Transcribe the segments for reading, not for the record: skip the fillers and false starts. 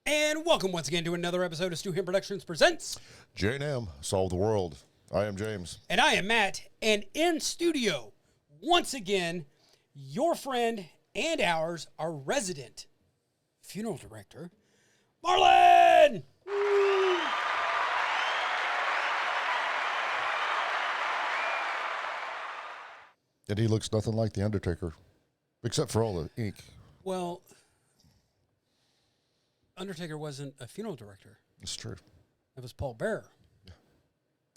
And welcome once again to another episode of S2E36 Productions Presents J&M, Solve the World. I am James. And I am Matt. And in studio, once again, your friend and ours, our resident funeral director, Marlon! And he looks nothing like the Undertaker, except for all the ink. Well, Undertaker wasn't a funeral director. It's true. It was Paul Bearer. Yeah.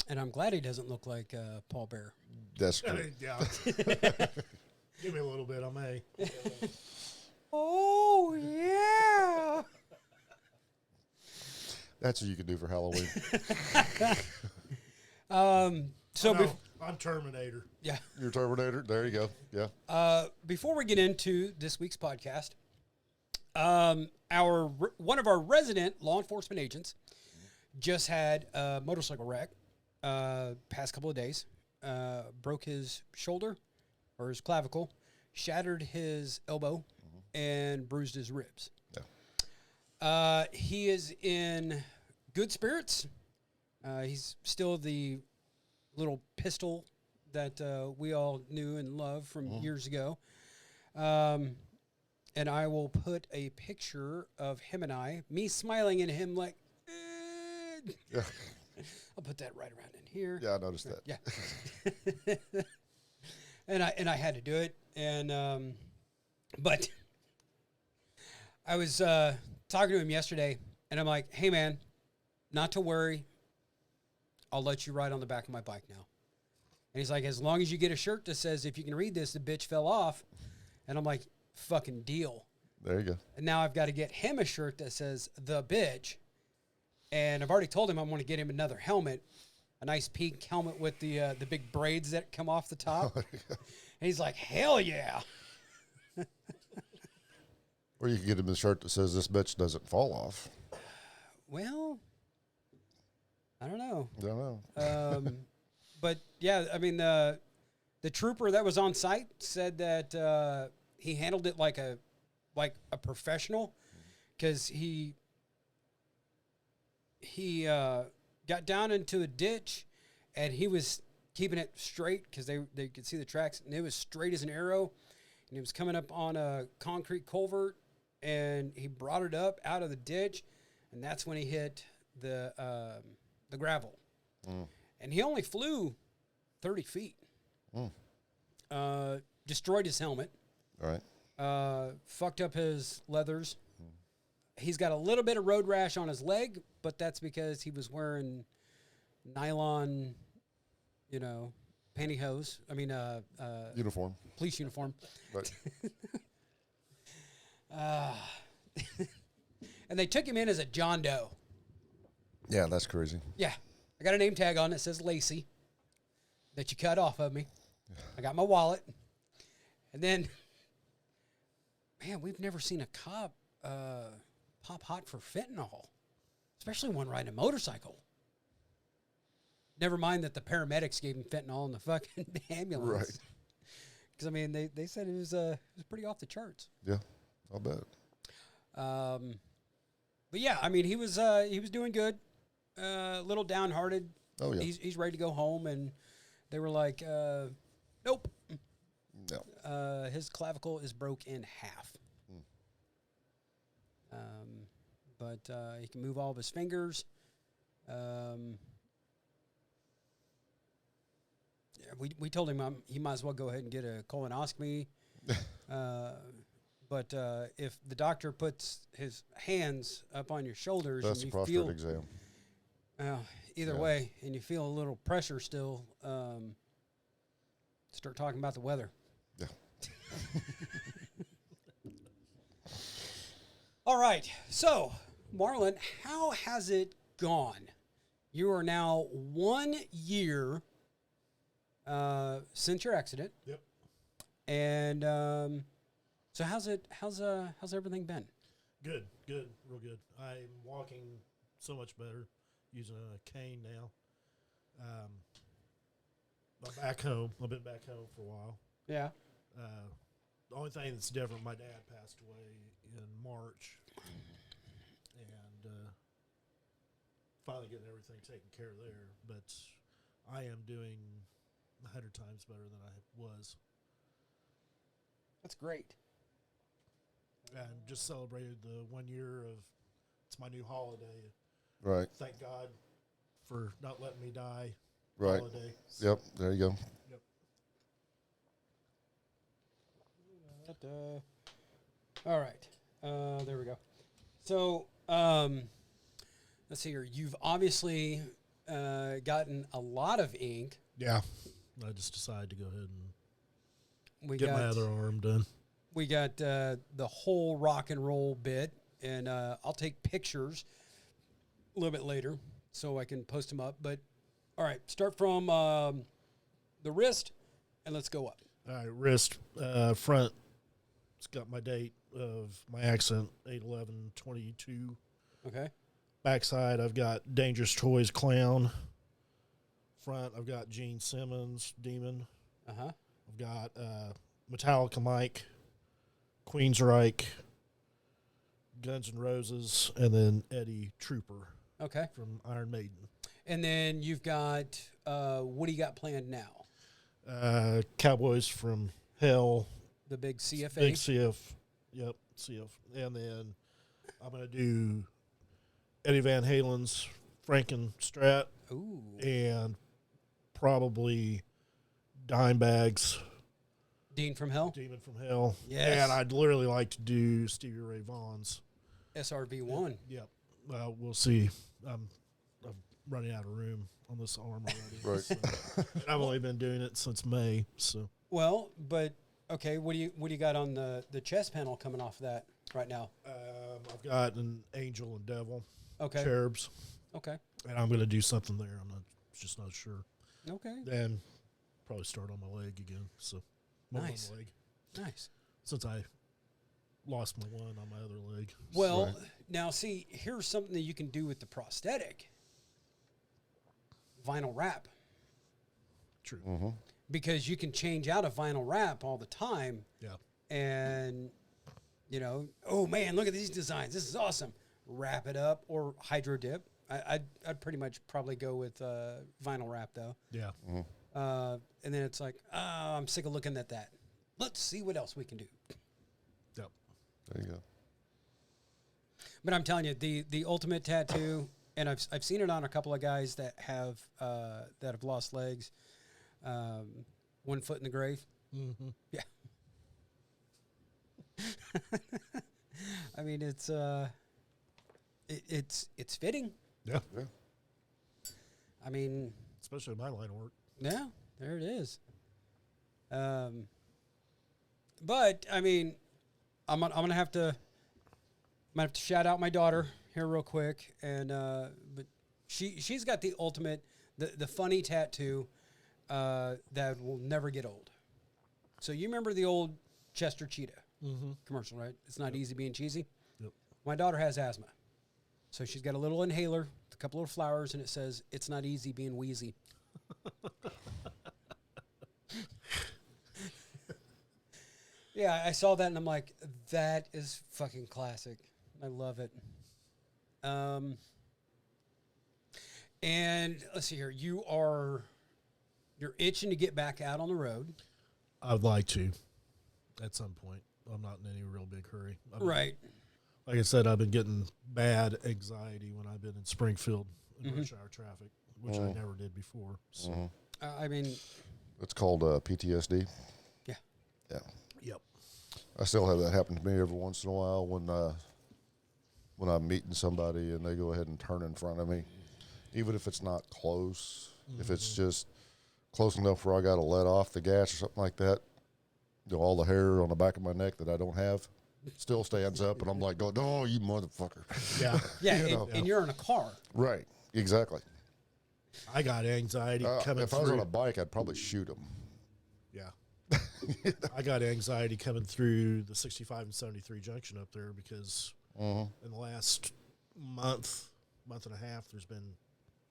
And I'm glad he doesn't look like Paul Bearer. That's true. Yeah. Give me a little bit, I may. Oh, yeah. That's what you could do for Halloween. I'm Terminator. Yeah. You're Terminator. There you go. Yeah. Before we get into this week's podcast, one of our resident law enforcement agents just had a motorcycle wreck past couple of days. Broke his shoulder or his clavicle, shattered his elbow, and bruised his ribs. Yeah. He is in good spirits. He's still the little pistol that we all knew and loved from years ago. And I will put a picture of him and me smiling at him like, Yeah. I'll put that right around in here. Yeah, I noticed that. Yeah. and I had to do it. And, but I was talking to him yesterday and I'm like, hey man, not to worry. I'll let you ride on the back of my bike now. And he's like, as long as you get a shirt that says, if you can read this, the bitch fell off. And I'm like, fucking deal. There you go. And now I've got to get him a shirt that says, the bitch. And I've already told him I want to get him another helmet, a nice pink helmet with the big braids that come off the top. And he's like, hell yeah. Or you can get him a shirt that says, this bitch doesn't fall off. Well, I don't know. I don't know. But yeah, I mean, the trooper that was on site said that he handled it like a professional, because he got down into a ditch and he was keeping it straight because they could see the tracks, and it was straight as an arrow, and he was coming up on a concrete culvert, and he brought it up out of the ditch, and that's when he hit the gravel. And he only flew 30 feet. Destroyed his helmet. All right. Fucked up his leathers. He's got a little bit of road rash on his leg, but that's because he was wearing nylon, pantyhose. I mean, Uniform. police uniform. Right. And they took him in as a John Doe. Yeah, that's crazy. Yeah. I got a name tag on it that says Lacey that you cut off of me. I got my wallet. And then, man, we've never seen a cop pop hot for fentanyl, especially one riding a motorcycle. Never mind that the paramedics gave him fentanyl in the fucking ambulance. Right. Because, I mean, they said it was pretty off the charts. Yeah, I'll bet. But, yeah, I mean, he was doing good. A little downhearted. Oh, yeah. He's ready to go home, and they were like, nope. No. His clavicle is broke in half. But he can move all of his fingers. Yeah, we told him he might as well go ahead and get a colonoscopy. But if the doctor puts his hands up on your shoulders, That's and a you prostate feel exam. either way, and you feel a little pressure still, start talking about the weather. Yeah. All right. So, Marlon, how has it gone? You are now 1 year since your accident. Yep. And so how's everything been? Good, real good. I'm walking so much better, using a cane now. I'm back home. I've been back home for a while. Yeah. The only thing that's different, my dad passed away in March, and finally getting everything taken care of there. But I am doing 100 times better than I was. That's great. And just celebrated the 1 year of, it's my new holiday. Right. Thank God for not letting me die. Right. Holiday. Yep. There you go. Yep. All right. There we go. So, let's see here. You've obviously gotten a lot of ink. Yeah. I just decided to go ahead and We get got my other arm done. we got the whole rock and roll bit, and I'll take pictures a little bit later so I can post them up. But all right, start from the wrist, and let's go up. All right, wrist, front. It's got my date of my accident, 8/11/22. Okay. Backside, I've got Dangerous Toys Clown. Front, I've got Gene Simmons, Demon. Uh-huh. I've got Metallica Mike, Queensryche, Guns N' Roses, and then Eddie Trooper Okay. from Iron Maiden. And then you've got what do you got planned now? Cowboys from Hell. The big CFA. Big CF. Yep, CF. And then I'm going to do Eddie Van Halen's Frankenstrat Ooh. and probably Dimebag's Dean from Hell. Demon from Hell. Yes. And I'd literally like to do Stevie Ray Vaughan's. SRV1. Yep. We'll see. I'm running out of room on this arm already. Right. So, and I've only been doing it since May. So Well, but okay, what do you got on the chest panel coming off of that right now? I've got an angel and devil, Okay. cherubs, Okay. and I'm going to do something there. I'm just not sure. Okay. Then probably start on my leg again. So my Nice. one leg, Nice. since I lost my one on my other leg. Well, Right. now see, here's something that you can do with the prosthetic. Vinyl wrap. True. Mm-hmm. Because you can change out a vinyl wrap all the time. Yeah. And, oh man, look at these designs. This is awesome. Wrap it up or hydro dip. I'd pretty much probably go with vinyl wrap though. Yeah. And then it's like, I'm sick of looking at that. Let's see what else we can do. Yep. There you go. But I'm telling you, the ultimate tattoo, and I've seen it on a couple of guys that have lost legs. 1 foot in the grave. Mm-hmm. Yeah. I mean, it's fitting. Yeah. Yeah. I mean, Especially in my line of work. yeah, there it is. But I mean, I'm gonna have to shout out my daughter here real quick, and but she's got the ultimate, the funny tattoo that will never get old. So you remember the old Chester Cheetah commercial, right? It's not easy being cheesy. Yep. My daughter has asthma, so she's got a little inhaler, with a couple of flowers, and it says, "It's not easy being wheezy." Yeah, I saw that and I'm like, that is fucking classic. I love it. And let's see here. You're itching to get back out on the road. I'd like to at some point. I'm not in any real big hurry. Right. Like I said, I've been getting bad anxiety when I've been in Springfield in rush hour traffic, which I never did before. So, I mean, It's called PTSD. yeah. Yeah. yep. I still have that happen to me every once in a while when I'm meeting somebody and they go ahead and turn in front of me, even if it's not close. If it's just close enough where I got to let off the gas or something like that, all the hair on the back of my neck that I don't have still stands up, and I'm like, going, "Oh, you motherfucker!" Yeah. Yeah, and you're in a car. Right? Exactly. I got anxiety coming if I was on through. a bike, I'd probably shoot him. Yeah. I got anxiety coming through the 65 and 73 junction up there because in the last month and a half, there's been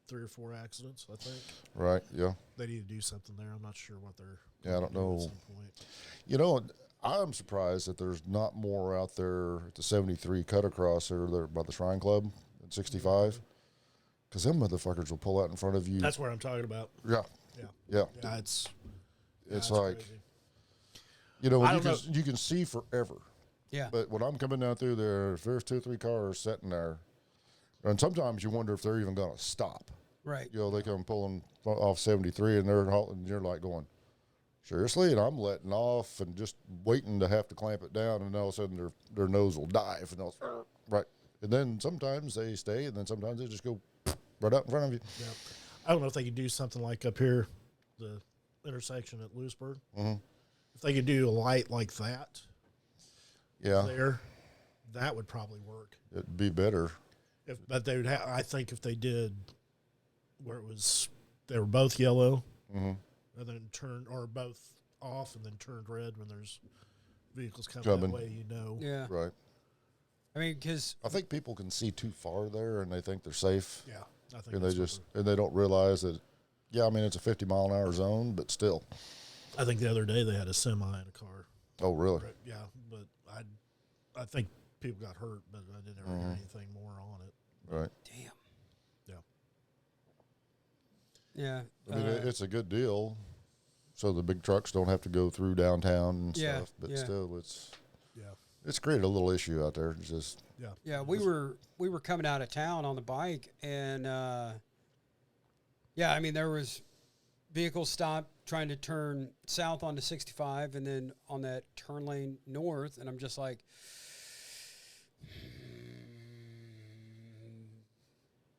3 or 4 accidents, I think. Right? Yeah. They need to do something there. I'm not sure what they're Yeah, I don't know. at some point. You know, I'm surprised that there's not more out there at the 73 cut across there by the Shrine Club at 65. Because them motherfuckers will pull out in front of you. That's what I'm talking about. Yeah. Yeah. Yeah. Yeah, it's like, crazy. you know, I you don't can, you can see forever. Yeah. But when I'm coming down through there, if there's 2 or 3 cars sitting there, and sometimes you wonder if they're even going to stop. Right. You know, they come pulling off 73 and they're halting, and you're like going, seriously? And I'm letting off and just waiting to have to clamp it down, and all of a sudden their nose will dive, and they'll, right. And then sometimes they stay, and then sometimes they just go right out in front of you. Yeah. I don't know if they could do something like up here, the intersection at Lewisburg. Mm-hmm. If they could do a light like that Yeah. there, that would probably work. It'd be better. But they would have. I think if they did, where they were both yellow, Mm-hmm. and then turned, or both off and then turned red when there's vehicles coming Coming. that way, you know. Yeah. Right. I mean, because I think people can see too far there, and they think they're safe. Yeah, I think And that's they just, and they don't realize that, yeah, I mean, it's a 50-mile-an-hour zone, but still. I think the other day they had a semi in a car. Oh, really? But, yeah, but I think people got hurt, but I didn't ever hear anything more on it. Right. damn. Yeah. Yeah. I mean, it's a good deal, so the big trucks don't have to go through downtown and Yeah, stuff. But yeah. still, Yeah. it's created a little issue out there. It's just, Yeah. Yeah, we were coming out of town on the bike, and yeah, I mean there was vehicles stopped trying to turn south onto 65, and then on that turn lane north, and I'm just like,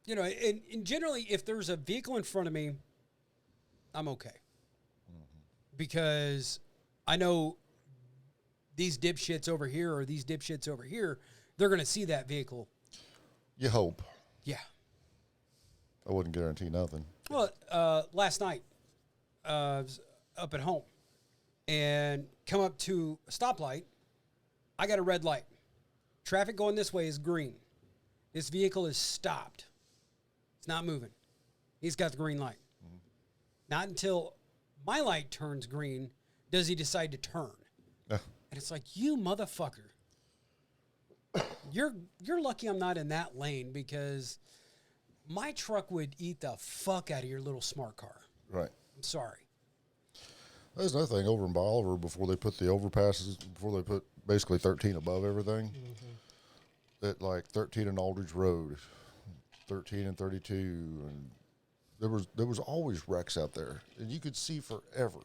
you know, and generally if there's a vehicle in front of me, I'm okay, because I know these dipshits over here or these dipshits over here, they're going to see that vehicle. you hope. Yeah. I wouldn't guarantee nothing. Well, last night, I was up at home and come up to a stoplight. I got a red light. Traffic going this way is green. This vehicle is stopped. It's not moving. He's got the green light. Not until my light turns green does he decide to turn. Yeah. And it's like, you motherfucker. You're lucky I'm not in that lane, because my truck would eat the fuck out of your little smart car. Right. I'm sorry. There's another thing over in Bolivar, before they put the overpasses, before they put basically 13 above everything, that like 13 in Aldridge Road, 13 and 32, and there was always wrecks out there, and you could see forever.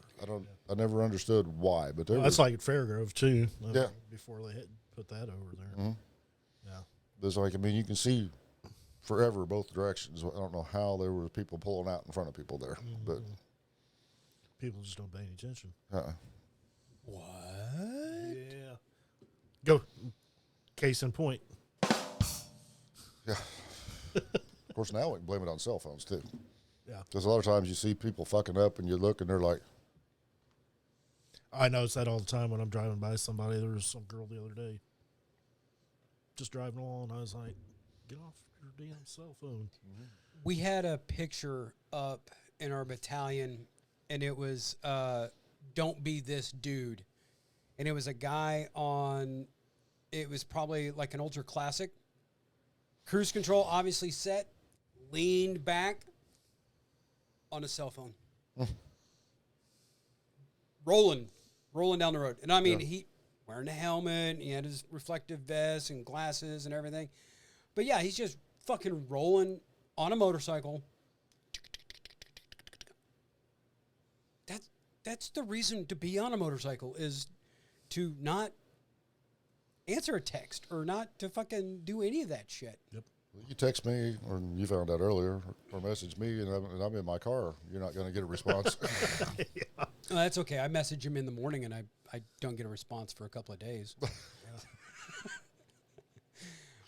I never understood why, but there That's like at Fairgrove too. Yeah. Before they had put that over there. Yeah. there's like, I mean, you can see forever both directions. I don't know how there were people pulling out in front of people there, but People just don't pay any attention. What? Yeah. Go. Case in point. yeah. Of course, now we can blame it on cell phones too. Yeah. Because a lot of times you see people fucking up, and you look, and they're like, I notice that all the time when I'm driving by somebody. There was some girl the other day just driving along, and I was like, get off your damn cell phone. We had a picture up in our battalion, and it was "Don't be this dude," and it was a guy on. It was probably like an ultra classic. Cruise control obviously set, leaned back on a cell phone, rolling down the road, and I mean he wearing a helmet, he had his reflective vest and glasses and everything, but yeah, he's just fucking rolling on a motorcycle. That's the reason to be on a motorcycle, is to not answer a text or not to fucking do any of that shit. Yep. you text me, or you found out earlier, or message me, and I'm in my car. You're not going to get a response. Oh, that's okay. I message him in the morning, and I don't get a response for a couple of days.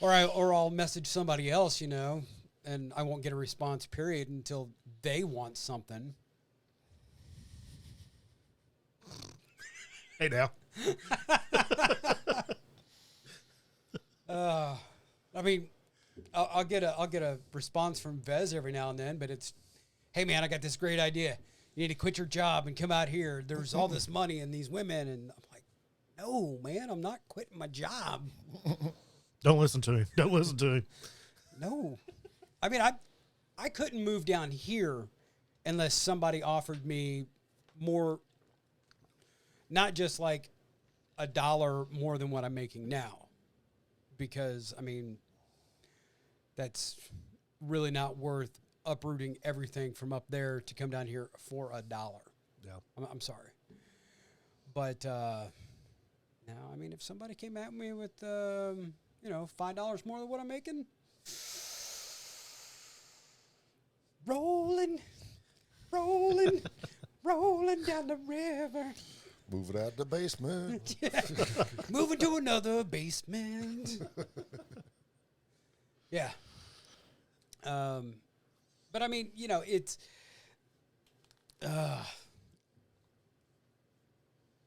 Or I'll message somebody else, you know, and I won't get a response, period, until they want something. Hey, now. I mean, I'll get a response from Vez every now and then, but it's, hey man, I got this great idea. You need to quit your job and come out here. There's all this money and these women, and I'm like, no, man, I'm not quitting my job. Don't listen to him. Don't listen to him. No, I mean, I couldn't move down here unless somebody offered me more, not just like $1 more than what I'm making now. Because, I mean, that's really not worth uprooting everything from up there to come down here for $1. Yeah. I'm sorry. But now, I mean, if somebody came at me with, $5 more than what I'm making, rolling down the river. Moving out the basement. Yeah. Moving to another basement. Yeah. But I mean, it's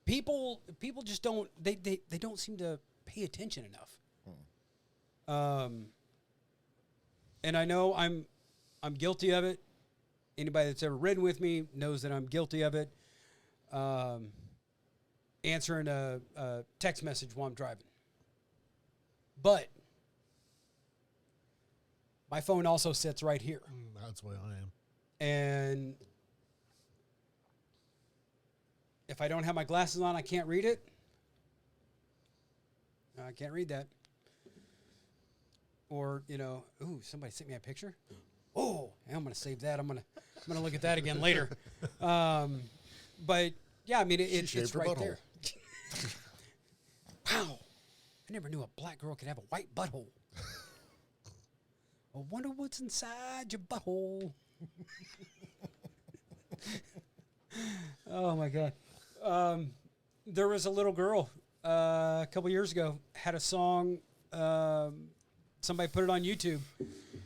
people just don't they don't seem to pay attention enough. And I know I'm guilty of it. Anybody that's ever ridden with me knows that I'm guilty of it. Answering a text message while I'm driving. But my phone also sits right here. That's where I am. And if I don't have my glasses on, I can't read it. I can't read that. Or, somebody sent me a picture. Oh, I'm going to save that. I'm going to look at that again later. But yeah, I mean, it's right there. Wow. I never knew a black girl could have a white butthole. I wonder what's inside your butthole. Oh, my God. There was a little girl a couple years ago, had a song. Somebody put it on YouTube,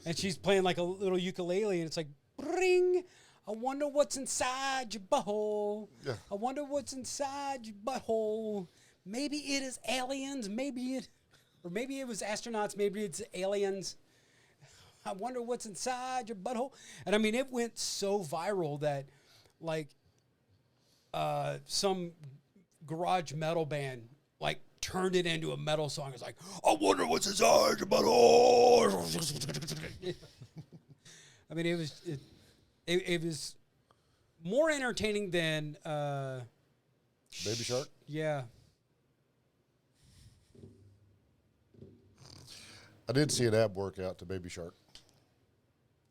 and she's playing like a little ukulele, and it's like, ring. I wonder what's inside your butthole. Yeah. I wonder what's inside your butthole. Maybe it is aliens. Maybe it was astronauts. Maybe it's aliens. I wonder what's inside your butthole. And I mean, it went so viral that, like, some garage metal band like turned it into a metal song. It's like, I wonder what's inside your butthole. I mean, it was more entertaining than Baby Shark? Yeah. I did see an ab workout to Baby Shark.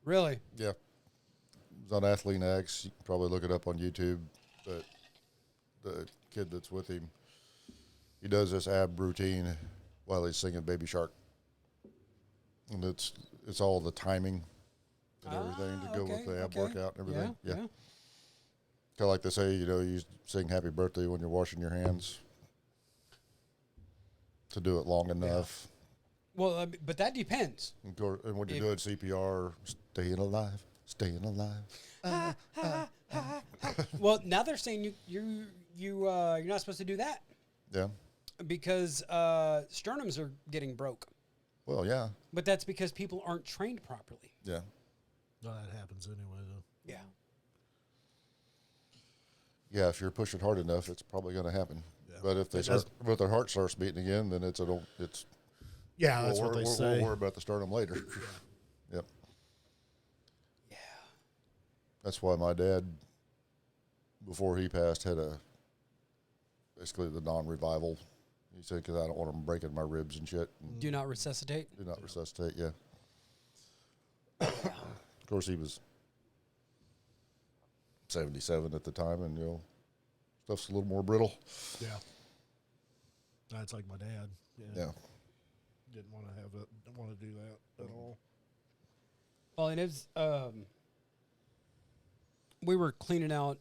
Really? Yeah. It was on Athlete X. You can probably look it up on YouTube. But the kid that's with him, he does this ab routine while he's singing Baby Shark. And it's all the timing and everything to go with the ab workout and everything. Yeah. Kind of like they say, you sing Happy Birthday when you're washing your hands to do it long enough. Well, but that depends. And when you're doing CPR, staying alive. Well, now they're saying you're not supposed to do that. Yeah. Because sternums are getting broke. Well, yeah. But that's because people aren't trained properly. Yeah. No, that happens anyway, though. Yeah. Yeah, if you're pushing hard enough, it's probably going to happen. Yeah. But if if their heart starts beating again, then it's yeah, that's what they say. We'll worry about the sternum later. Yep. Yeah. That's why my dad, before he passed, had basically the non-revival. He said, because I don't want them breaking my ribs and shit. And Do not resuscitate. do not resuscitate, yeah. Of course, he was 77 at the time, and, stuff's a little more brittle. Yeah. That's like my dad. Yeah. Didn't want to have it. Didn't want to do that at all. Well, and it's we were cleaning out,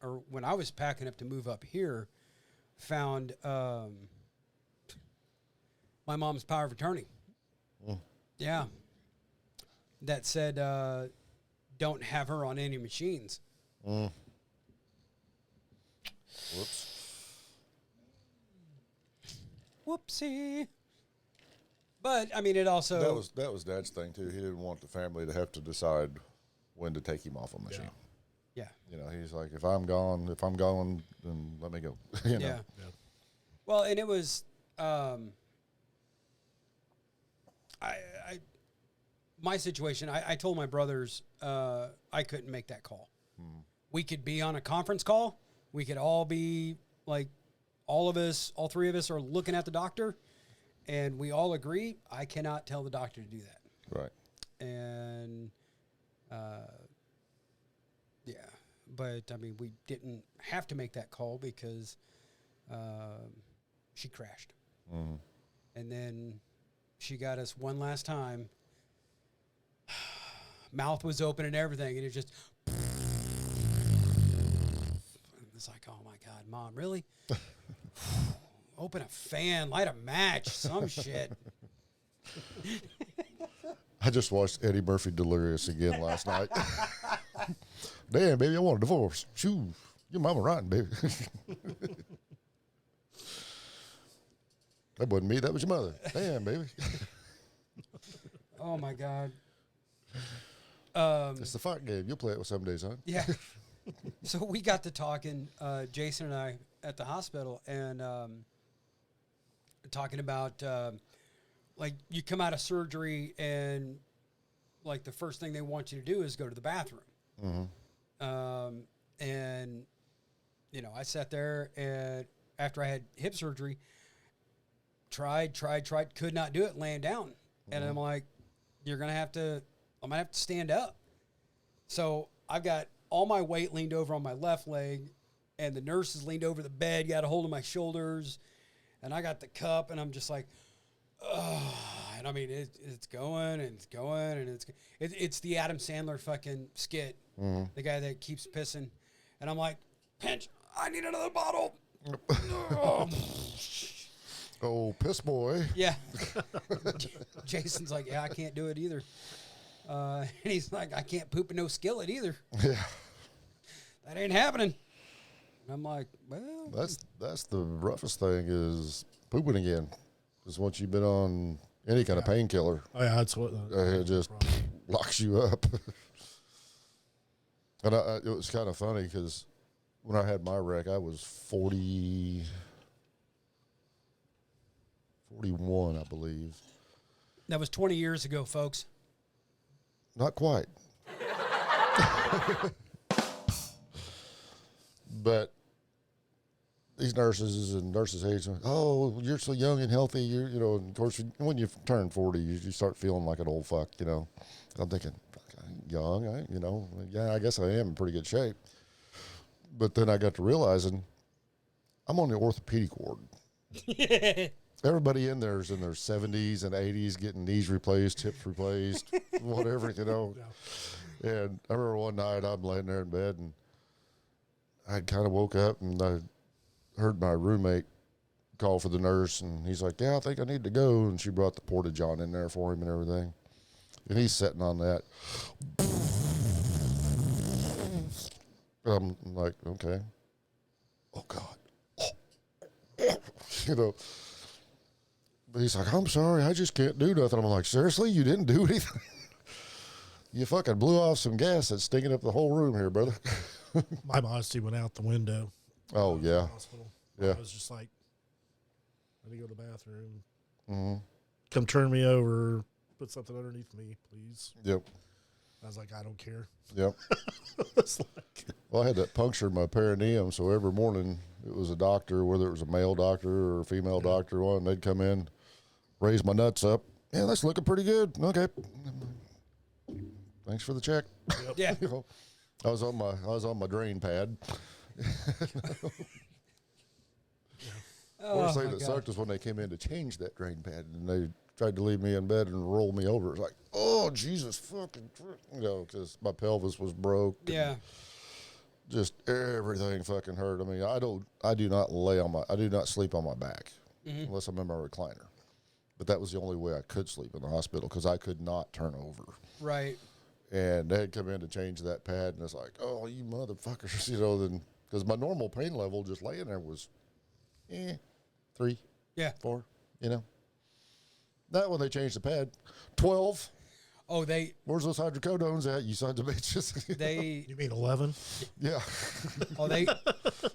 or when I was packing up to move up here, found my mom's power of attorney. Yeah. That said, don't have her on any machines. Whoops. Whoopsie. But I mean, it also That was Dad's thing too. He didn't want the family to have to decide when to take him off a machine. Yeah. He's like, if I'm gone, then let me go. Yeah. Yeah. Well, and it was my situation, I told my brothers I couldn't make that call. We could be on a conference call. We could all be like, all three of us are looking at the doctor, and we all agree I cannot tell the doctor to do that. Right. And, yeah. But, I mean, we didn't have to make that call because she crashed. Mm-hmm. And then she got us one last time. Mouth was open and everything, and it just... It's like, oh, my God, Mom, really? Open a fan, light a match, some shit. I just watched Eddie Murphy Delirious again last night. Damn, baby, I want a divorce. Shoo, your mama rotten, baby. That wasn't me. That was your mother. Damn, baby. Oh, my God. It's the fight game. You'll play it with some days, huh? Yeah. So we got to talking, Jason and I, at the hospital, and talking about, like, you come out of surgery and, like, the first thing they want you to do is go to the bathroom. Mm-hmm. And, you know, I sat there, and after I had hip surgery, tried, could not do it, laying down. Mm-hmm. And I'm like, I'm going to have to stand up. So I've got all my weight leaned over on my left leg, and the nurse is leaned over the bed, got a hold of my shoulders, and I got the cup, and I'm just like, ugh. And I mean, it's going, and it's going, and it's the Adam Sandler fucking skit, the guy that keeps pissing. And I'm like, Pinch, I need another bottle. Oh, piss boy. Yeah. Jason's like, yeah, I can't do it either. And he's like, I can't poop in no skillet either. Yeah. That ain't happening. And I'm like, well. That's the roughest thing is pooping again. Because once you've been on any kind of painkiller, Oh yeah, that's what it just locks you up. And it was kind of funny because when I had my wreck, I was 41, I believe. That was 20 years ago, folks. Not quite. But these nurses and nurses' aides, oh, you're so young and healthy. You know, and of course, when you turn 40, you start feeling like an old fuck, you know. I'm thinking, I'm young, you know, yeah, I guess I am in pretty good shape. But then I got to realizing I'm on the orthopedic ward. Everybody in there is in their 70s and 80s getting knees replaced, hips replaced, whatever, you know. Yeah. And I remember one night I'm laying there in bed, and I kind of woke up, and I heard my roommate call for the nurse, and he's like, yeah, I think I need to go. And she brought the Porta-John in there for him and everything. And he's sitting on that. I'm like, okay. Oh, God. You know. But he's like, I'm sorry, I just can't do nothing. I'm like, seriously? You didn't do anything? You fucking blew off some gas that's stinking up the whole room here, brother. my modesty went out the window. Oh, yeah. Hospital. Yeah. I was just like, let me go to the bathroom. Mm-hmm. Come turn me over. Put something underneath me, please. Yep. I was like, I don't care. Yep. It's like, Well, I had that puncture in my perineum, so every morning it was a doctor, whether it was a male doctor or a female doctor, one, they'd come in, raise my nuts up. Yeah, that's looking pretty good. Okay. Thanks for the check. yep. Yeah. You know, I was on my drain pad. Oh, Worst thing my that God. sucked was when they came in to change that drain pad, and they tried to leave me in bed and roll me over. It was like, oh, Jesus fucking, you know, because my pelvis was broke. Yeah. Just everything fucking hurt. I mean, I do not sleep on my back unless I'm in my recliner. But that was the only way I could sleep in the hospital because I could not turn over. Right. And they had come in to change that pad, and it's like, oh, you motherfuckers, you know, then, because my normal pain level just laying there was, 3, Yeah. 4, you know. Not when they changed the pad. 12. Oh, Where's those hydrocodones at, you sons of bitches? they, You mean 11? Yeah. oh, they,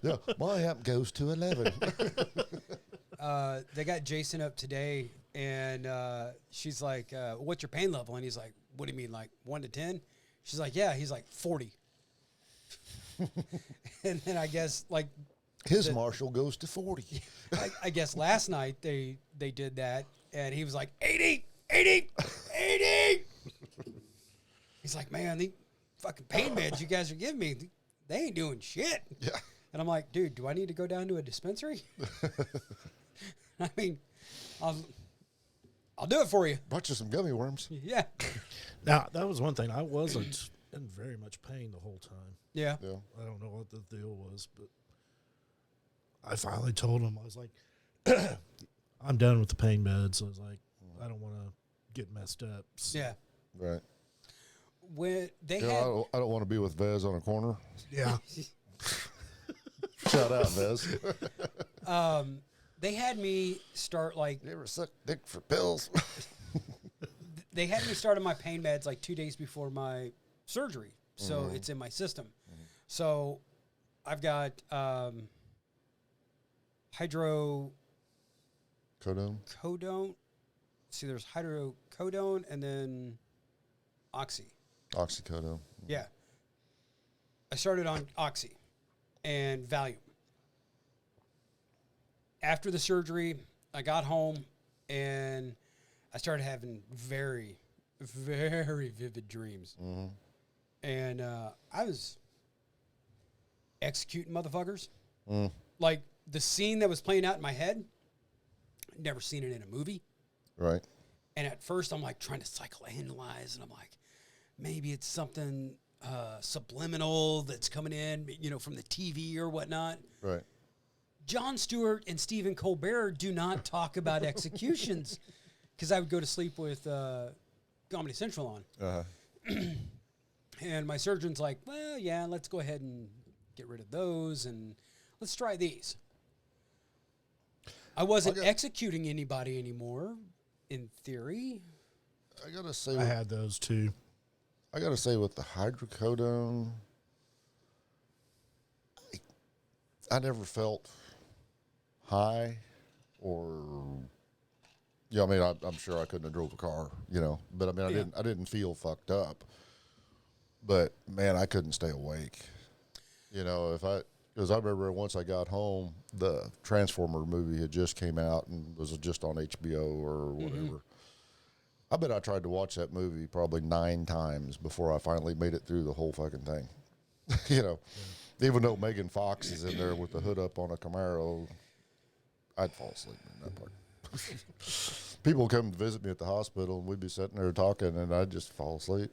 Yeah. My app goes to 11. they got Jason up today, and she's like, what's your pain level? And he's like, what do you mean, like 1 to 10? She's like, yeah. He's like 40. And then I guess like His Marshall goes to 40. I guess last night they did that, and he was like 80, 80, 80. He's like, man, the fucking pain meds you guys are giving me, they ain't doing shit. Yeah. And I'm like, dude, do I need to go down to a dispensary? I mean, I'll do it for you. Brought you some gummy worms. Yeah. Now, that was one thing. I wasn't in very much pain the whole time. Yeah. Yeah. I don't know what the deal was, but I finally told him, I was like, I'm done with the pain meds. I was like, I don't want to get messed up. So, Yeah. Right. When they You had, know, I don't want to be with Vez on a corner. yeah. Shout out, Vez. they had me start like, You ever suck dick for pills? they had me start on my pain meds like 2 days before my surgery. So it's in my system. So I've got hydrocodone. Codone? See, there's hydrocodone and then oxy. Oxycodone. Yeah. I started on oxy and Valium. After the surgery, I got home and I started having very, very vivid dreams. Mm-hmm. And I was executing motherfuckers. Mm. Like the scene that was playing out in my head, never seen it in a movie. Right. And at first I'm like trying to psychoanalyze, and I'm like, maybe it's something subliminal that's coming in, you know, from the TV or whatnot. Right. Jon Stewart and Stephen Colbert do not talk about executions, because I would go to sleep with Comedy Central on. Uh-huh. And my surgeon's like, well, yeah, let's go ahead and get rid of those and let's try these. I wasn't executing anybody anymore, in theory. I gotta say, I had those too. I gotta say, with the hydrocodone, I never felt high, or yeah. I mean, I'm sure I couldn't have drove a car, you know. But I mean, I didn't feel fucked up. But man, I couldn't stay awake. You know, because I remember once I got home, the Transformer movie had just came out and was just on HBO or whatever. Mm-hmm. I bet I tried to watch that movie probably 9 times before I finally made it through the whole fucking thing. You know, even though Megan Fox is in there with the hood up on a Camaro, I'd fall asleep in that part. People would come to visit me at the hospital, and we'd be sitting there talking, and I'd just fall asleep.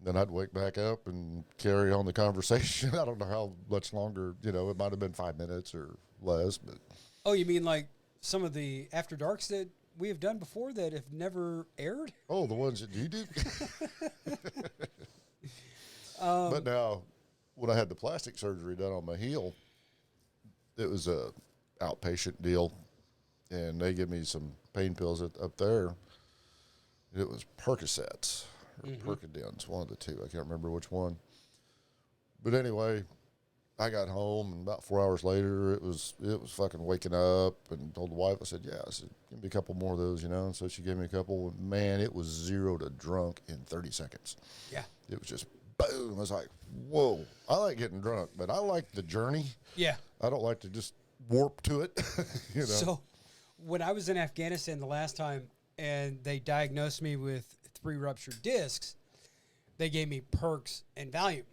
Then I'd wake back up and carry on the conversation. I don't know how much longer, you know, it might have been 5 minutes or less. But oh, you mean like some of the After Darks that we have done before that have never aired? Oh, the ones that you do? But now, when I had the plastic surgery done on my heel, it was a outpatient deal, and they give me some pain pills up there. It was Percocets. Or Percodens, one of the two. I can't remember which one. But anyway, I got home, and about 4 hours later, it was fucking waking up, and told the wife, I said, yeah, I said, give me a couple more of those, you know. And so she gave me a couple, and man, it was 0 to drunk in 30 seconds. Yeah. It was just boom. I was like, whoa. I like getting drunk, but I like the journey. Yeah. I don't like to just warp to it, you know. So when I was in Afghanistan the last time, and they diagnosed me with 3 ruptured discs, they gave me Perks and Valium.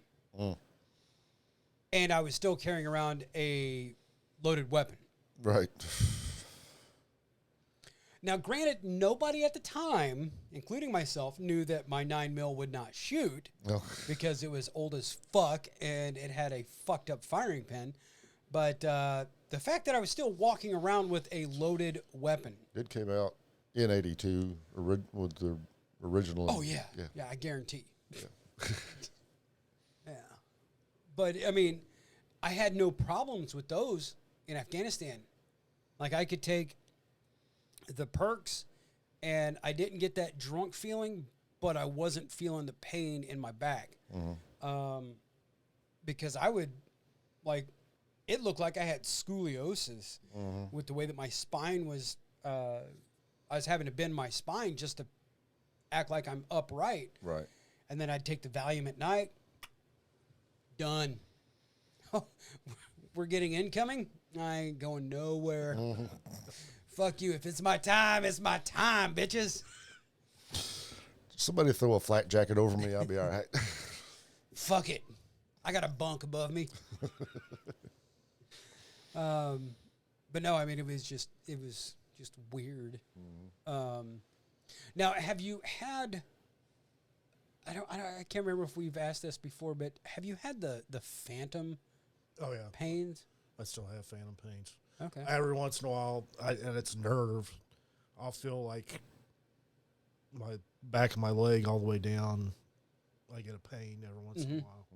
And I was still carrying around a loaded weapon. Right. Now, granted, nobody at the time, including myself, knew that my 9mm would not shoot because it was old as fuck and it had a fucked up firing pin. But the fact that I was still walking around with a loaded weapon. It came out in 82 with the original. Oh, yeah. Yeah, I guarantee. Yeah. Yeah. But, I mean, I had no problems with those in Afghanistan. Like, I could take the Perks, and I didn't get that drunk feeling, but I wasn't feeling the pain in my back. Because I would, like, it looked like I had scoliosis with the way that my spine was, I was having to bend my spine just to act like I'm upright. Right. And then I'd take the Valium at night. Done. We're getting incoming. I ain't going nowhere. Fuck you. If it's my time, bitches. Somebody throw a flak jacket over me, I'll be all right. Fuck it. I got a bunk above me. But no, I mean, it was just weird. Now, have you had? I can't remember if we've asked this before, but have you had the phantom? Oh yeah, pains. I still have phantom pains. Okay. Every once in a while, and it's nerve. I'll feel like my back of my leg all the way down. I get a pain every once in a while,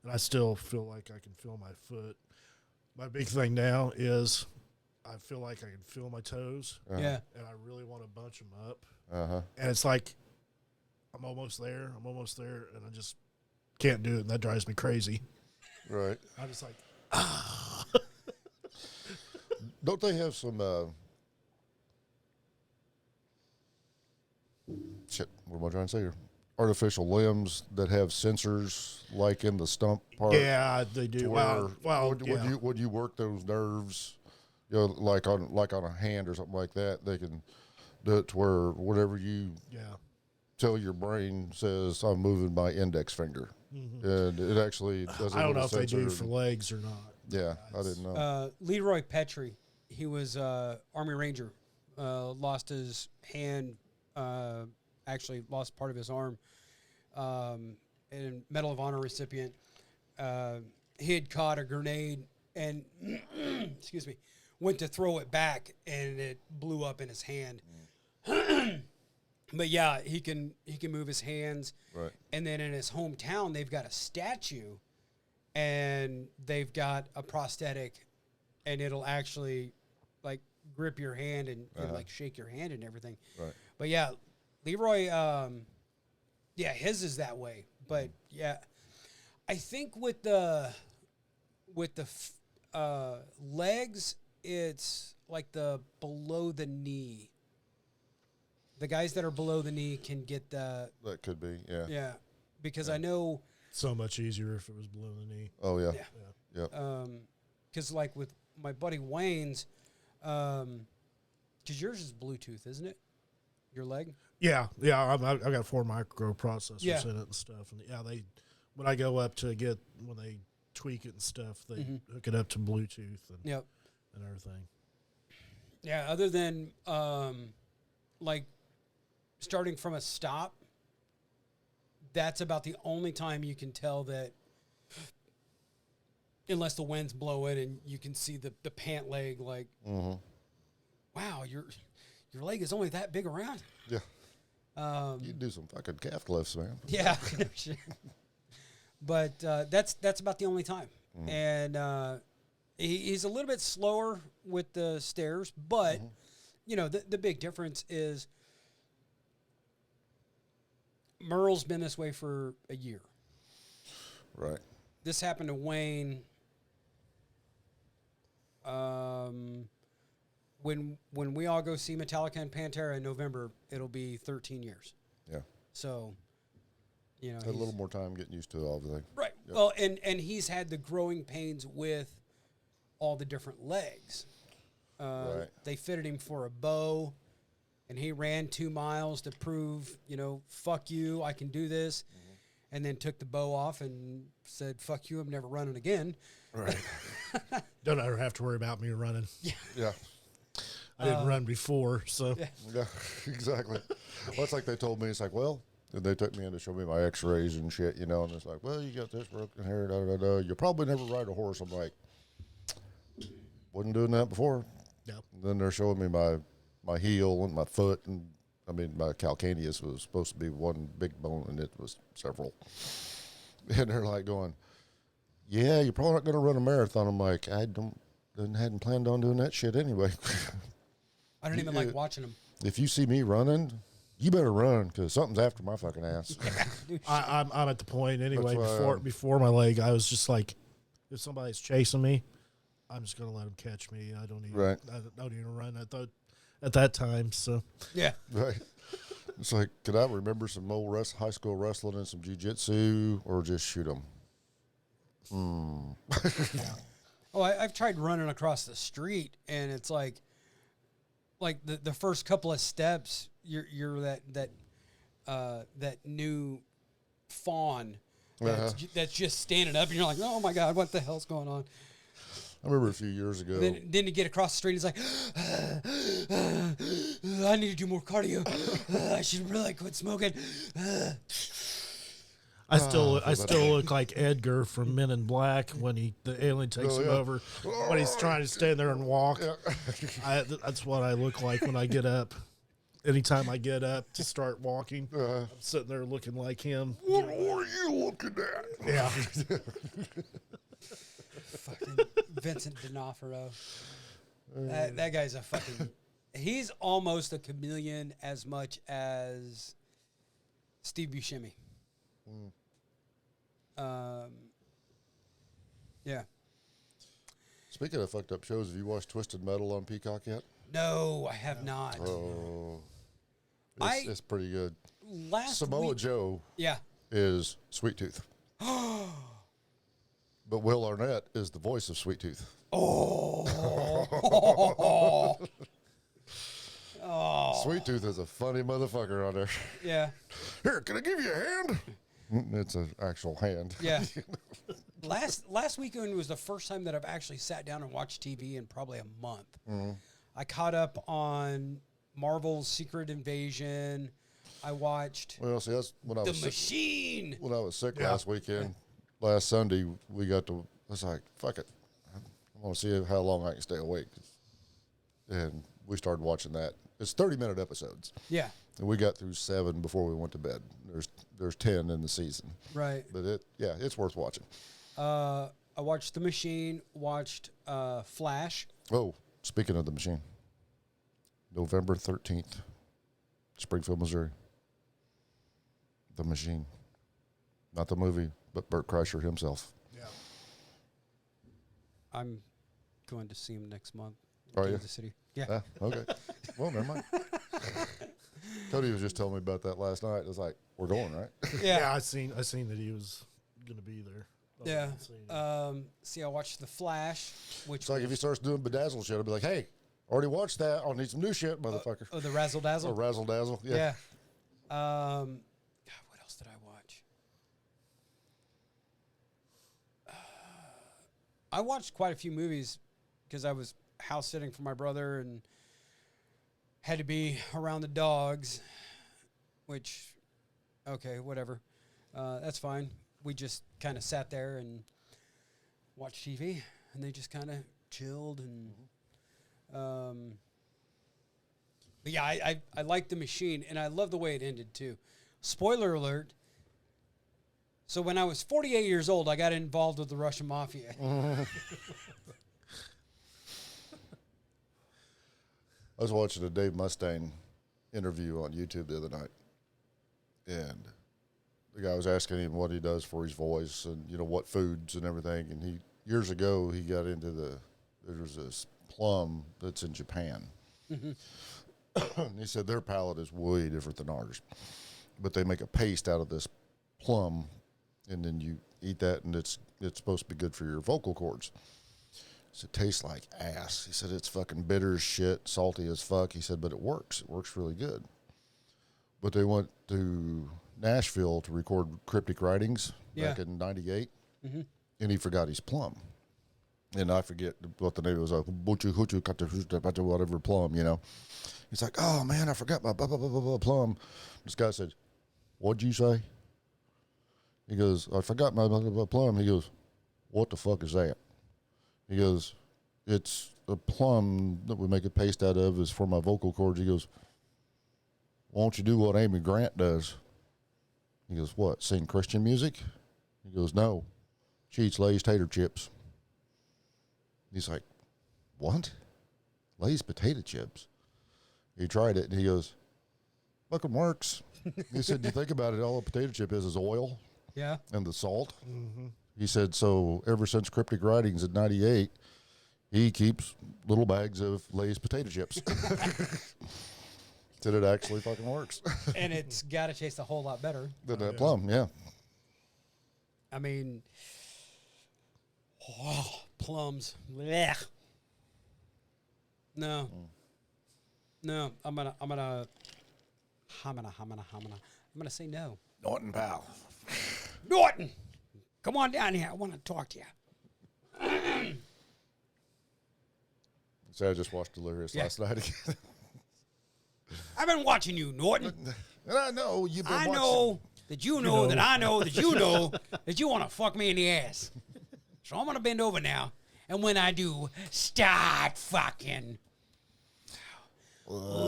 and I still feel like I can feel my foot. My big thing now is I feel like I can feel my toes. Yeah. And I really want to bunch them up. Uh-huh. And it's like I'm almost there, and I just can't do it, and that drives me crazy. Right. I'm just like, Don't they have some shit, what am I trying to say here? Artificial limbs that have sensors like in the stump part? yeah, they do. Would you work those nerves, you know, like on a hand or something like that? They can do it to where whatever you tell your brain says, I'm moving my index finger. And it actually does. I don't know if they do for legs or not. Yeah, I didn't know. Leroy Petrie, he was Army Ranger, lost his hand, actually lost part of his arm, and Medal of Honor recipient. He had caught a grenade and, excuse me, went to throw it back, and it blew up in his hand. But yeah, he can move his hands. Right. And then in his hometown, they've got a statue, and they've got a prosthetic, and it'll actually like grip your hand and like shake your hand and everything. Right. But yeah, Leroy, his is that way. But yeah, I think with the legs, it's like the below the knee. The guys that are below the knee can get the. That could be, yeah. Yeah, because I know. So much easier if it was below the knee. Oh yeah. Yeah. Yep. Because like with my buddy Wayne's, because yours is Bluetooth, isn't it? Your leg. Yeah. I got 4 microprocessors in it and stuff, and they when I go up to when they tweak it and stuff, they hook it up to Bluetooth and and everything. Yeah. Other than like starting from a stop, that's about the only time you can tell that, unless the wind's blowing and you can see the pant leg, like, wow, your leg is only that big around. Yeah. You do some fucking calf lifts, man. Yeah. But that's about the only time. And he's a little bit slower with the stairs, but you know, the big difference is Merle's been this way for a year. Right. This happened to Wayne when we all go see Metallica and Pantera in November. It'll be 13 years. Yeah. So, you know, a little more time getting used to everything. Right. Yep. Well, and he's had the growing pains with all the different legs. Right. They fitted him for a bow, and he ran 2 miles to prove, you know, fuck you, I can do this. And then took the bow off and said, fuck you, I'm never running again. Right. Don't ever have to worry about me running. Yeah. I didn't run before, so. Yeah, exactly. Well, it's like they told me, it's like, well, and they took me in to show me my x-rays and shit, you know, and it's like, well, you got this broken here, da-da-da. You'll probably never ride a horse. I'm like, wasn't doing that before. Yeah. Then they're showing me my heel and my foot, and I mean, my calcaneus was supposed to be one big bone, and it was several. And they're like going, yeah, you're probably not going to run a marathon. I'm like, hadn't planned on doing that shit anyway. I don't even like watching him. If you see me running, you better run, because something's after my fucking ass. I'm at the point anyway. Before my leg, I was just like, if somebody's chasing me, I'm just gonna let them catch me. I don't even run. I thought at that time. So yeah, right. It's like, could I remember some old high school wrestling and some jiu-jitsu, or just shoot them? Oh, I've tried running across the street, and it's like the first couple of steps, you're that new fawn that's just standing up, and you're like, oh my god, what the hell's going on? I remember a few years ago. Then to get across the street, he's like, I need to do more cardio. I should really quit smoking. I still look like Edgar from Men in Black when the alien takes him over, when he's trying to stand there and walk. Yeah. That's what I look like when I get up. Anytime I get up to start walking, I'm sitting there looking like him. What are you looking at? Yeah. Fucking Vincent D'Onofrio. That guy's a fucking... He's almost a chameleon as much as Steve Buscemi. Yeah. Speaking of fucked up shows, have you watched Twisted Metal on Peacock yet? No, I have not. Oh. It's pretty good. Samoa Joe is Sweet Tooth. But Will Arnett is the voice of Sweet Tooth. Oh. Sweet Tooth is a funny motherfucker on there. Yeah. Here, can I give you a hand? It's an actual hand. Yeah. Last weekend was the first time that I've actually sat down and watched TV in probably a month. Mm-hmm. I caught up on Marvel's Secret Invasion. I watched that's when I was Machine. When I was sick last weekend, last Sunday, I was like, fuck it. I want to see how long I can stay awake. And we started watching that. It's 30-minute episodes. Yeah. And we got through 7 before we went to bed. There's 10 in the season. Right. But it's worth watching. I watched The Machine, watched Flash. Oh, speaking of The Machine, November 13th, Springfield, Missouri. The Machine. Not the movie, but Bert Kreischer himself. Yeah. I'm going to see him next month. Are you? Kansas City. Yeah. Okay. Well, never mind. Cody was just telling me about that last night. It was like, we're going, right? Yeah, I seen that he was going to be there. Yeah. I watched The Flash, which it's like if he starts doing bedazzle shit, I'll be like, hey, already watched that. I'll need some new shit, motherfucker. the Razzle Dazzle? Oh, Razzle Dazzle. Yeah. God, what else did I watch? I watched quite a few movies because I was house sitting for my brother and had to be around the dogs, which, okay, whatever. That's fine. We just kind of sat there and watched TV, and they just kind of chilled. And but yeah, I like The Machine, and I love the way it ended, too. Spoiler alert. So when I was 48 years old, I got involved with the Russian mafia. I was watching a Dave Mustaine interview on YouTube the other night, and the guy was asking him what he does for his voice and, what foods and everything. And years ago, he got into there's this plum that's in Japan. Mm-hmm. And he said their palate is way different than ours, but they make a paste out of this plum, and then you eat that, and it's supposed to be good for your vocal cords. So it tastes like ass. He said it's fucking bitter as shit, salty as fuck. He said, but it works. It works really good. But they went to Nashville to record Cryptic Writings back in '98, and he forgot his plum. And I forget what the name was, whatever plum, He's like, oh, man, I forgot my blah, blah, blah, blah, blah, plum. This guy said, what'd you say? He goes, I forgot my blah, blah, blah, plum. He goes, what the fuck is that? He goes, it's a plum that we make a paste out of is for my vocal cords. He goes, why don't you do what Amy Grant does? He goes, what, sing Christian music? He goes, no, she eats Lay's tater chips. He's like, what? Lay's potato chips? He tried it, and he goes, fucking works. He said, you think about it, all a potato chip is oil and the salt. Mm-hmm. He said, so ever since Cryptic Writings in '98, he keeps little bags of Lay's potato chips. Till it actually fucking works. And it's got to taste a whole lot better. Than that plum, yeah. I mean, plums. Blech. No. No, I'm gonna say no. Norton, pal. Norton, come on down here. I want to talk to you. So I just watched Delirious last night again. I've been watching you, Norton. And I know you've been I watching. know that you know that I know that you know that you want to fuck me in the ass. So I'm gonna bend over now, and when I do, start fucking. Humana.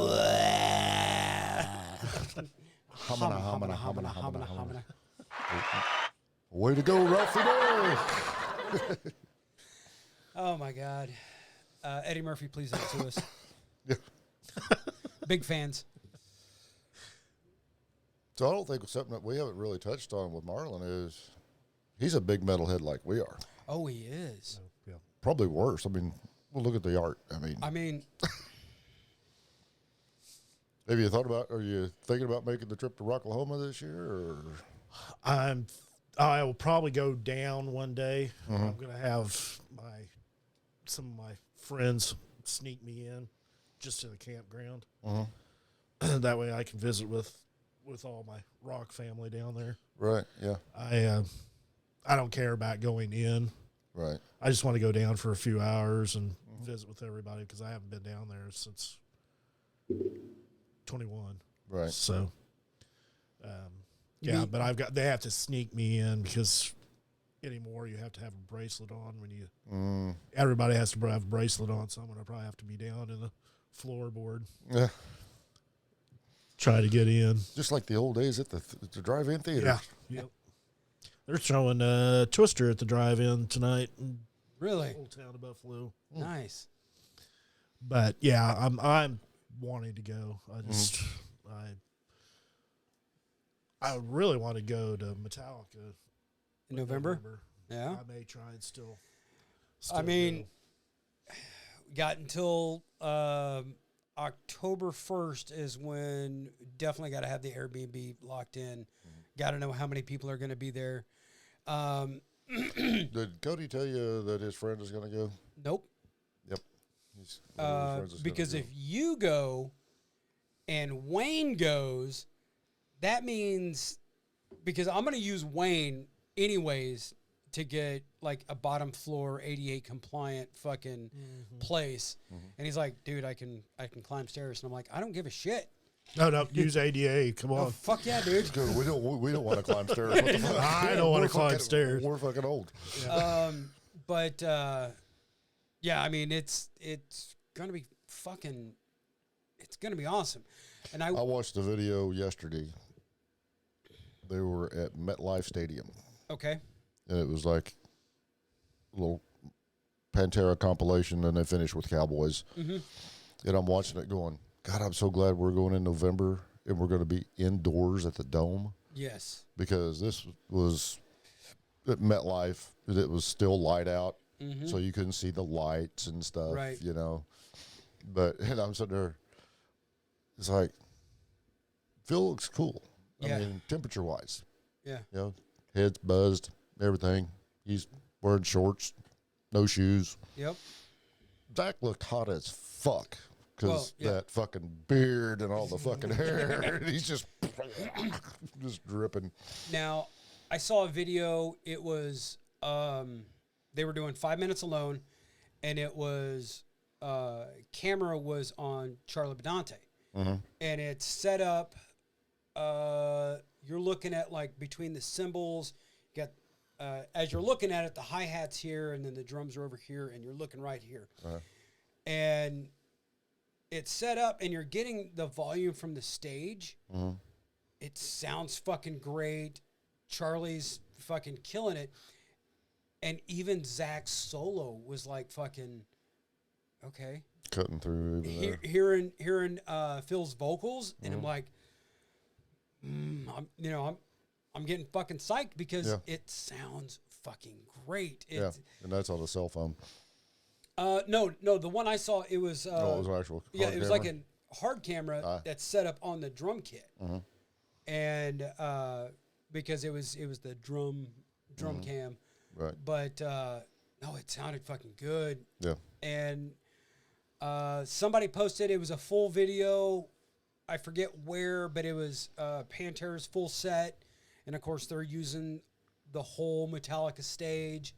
Way to go, Ralphie boy. Oh my God, Eddie Murphy, please up to us. Yeah. Big fans. So I don't think something that we haven't really touched on with Marlon is he's a big metalhead like we are. Oh, he is. Yeah. Probably worse. I mean, well, look at the art. I mean, have you thought about? Are you thinking about making the trip to Rocklahoma this year? Or I will probably go down one day. I'm gonna have some of my friends sneak me in just to the campground. That way I can visit with all my rock family down there. right? Yeah, I don't care about going in. right. I just want to go down for a few hours and visit with everybody because I haven't been down there since 21. Right. So, yeah, but they have to sneak me in because anymore you have to have a bracelet on when you. Everybody has to have a bracelet on, so I'm gonna probably have to be down in the floorboard. Yeah. Try to get in. Just like the old days at the drive-in theater. Yeah. Yep. They're showing Twister at the drive-in tonight in Really Old Town of Buffalo. nice. But yeah, I'm wanting to go. I really want to go to Metallica In November? Yeah. I may try and still I mean, got until October 1st is when definitely got to have the Airbnb locked in. Got to know how many people are going to be there. Did Cody tell you that his friend is going to go? Nope. Yep. He's one of his friends is Because gonna if you go and Wayne goes, that means because I'm going to use Wayne anyways to get like a bottom floor 88 compliant fucking place. And he's like, dude, I can climb stairs. And I'm like, I don't give a shit. No, use ADA. Come on. Oh, fuck yeah, dude. go. We don't want to climb stairs. What the fuck? I don't want to climb fucking- stairs. We're fucking old. But yeah, I mean, it's going to be fucking, it's going to be awesome. And I watched the video yesterday. They were at MetLife Stadium. Okay. And it was like a little Pantera compilation, and they finished with Cowboys. And I'm watching it going, God, I'm so glad we're going in November, and we're going to be indoors at the Dome. Yes. Because this was at MetLife. It was still light out, so you couldn't see the lights and stuff, Right. you know. But and I'm sitting there, it's like, Phil looks cool. Yeah. I mean, temperature-wise. Yeah. You know, head's buzzed, everything. He's wearing shorts, no shoes. Yep. Zach looked hot as fuck because Well, yeah. that fucking beard and all the fucking hair. And he's just dripping. Now, I saw a video. It was they were doing 5 minutes alone, and it was camera was on Charlie Bedante, and it's set up. You're looking at like between the cymbals. You got as you're looking at it, the hi-hats here, and then the drums are over here, and you're looking right here, and it's set up, and you're getting the volume from the stage. It sounds fucking great. Charlie's fucking killing it. And even Zach's solo was like fucking okay. Cutting through even there. Hearing Phil's vocals, and I'm like, I'm getting fucking psyched because it sounds fucking great. Yeah, and that's on the cell phone. No, the one I saw, it was it was an actual it was like camera? a hard camera that's set up on the drum kit, and because it was the drum cam, Right. but no, it sounded fucking good. Yeah. And somebody posted it was a full video. I forget where, but it was Pantera's full set, and of course they're using the whole Metallica stage.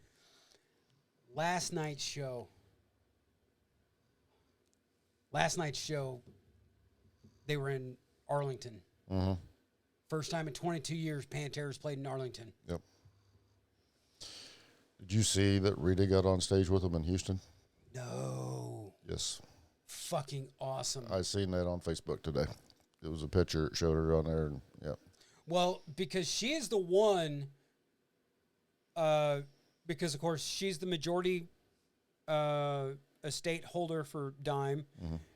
Last night's show, they were in Arlington. First time in 22 years Pantera's played in Arlington. Yep. Did you see that Rita got on stage with them in Houston? No. Yes. Fucking awesome. I seen that on Facebook today. It was a picture. It showed her on there. And, yeah. Well, because she is the one, because, of course, she's the majority estate holder for Dime,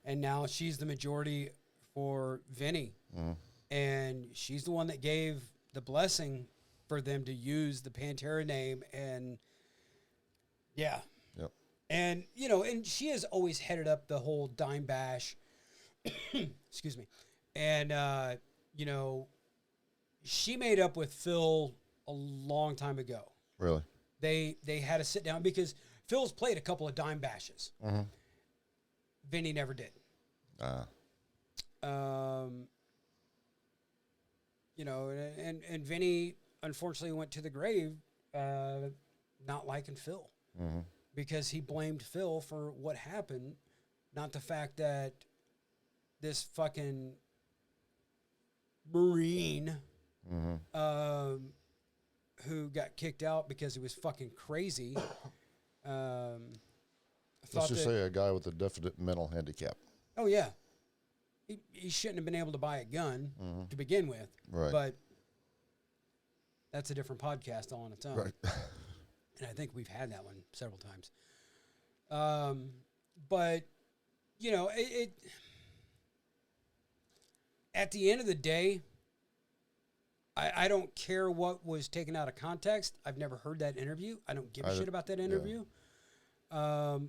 and now she's the majority for Vinny. And she's the one that gave the blessing for them to use the Pantera name. And, yeah. Yep. And, you know, and she has always headed up the whole Dime Bash. Excuse me. And, you know, she made up with Phil a long time ago. Really? They had to sit down because Phil's played a couple of Dime Bashes. Vinny never did. You know, and Vinny unfortunately went to the grave not liking Phil. Because he blamed Phil for what happened, not the fact that this fucking Marine who got kicked out because he was fucking crazy. Let's just say a guy with a definite mental handicap. Oh, yeah. He shouldn't have been able to buy a gun to begin with. Right. But that's a different podcast all on its own. Right. And I think we've had that one several times. But, you know, it at the end of the day, I don't care what was taken out of context. I've never heard that interview. I don't give a shit about that interview. I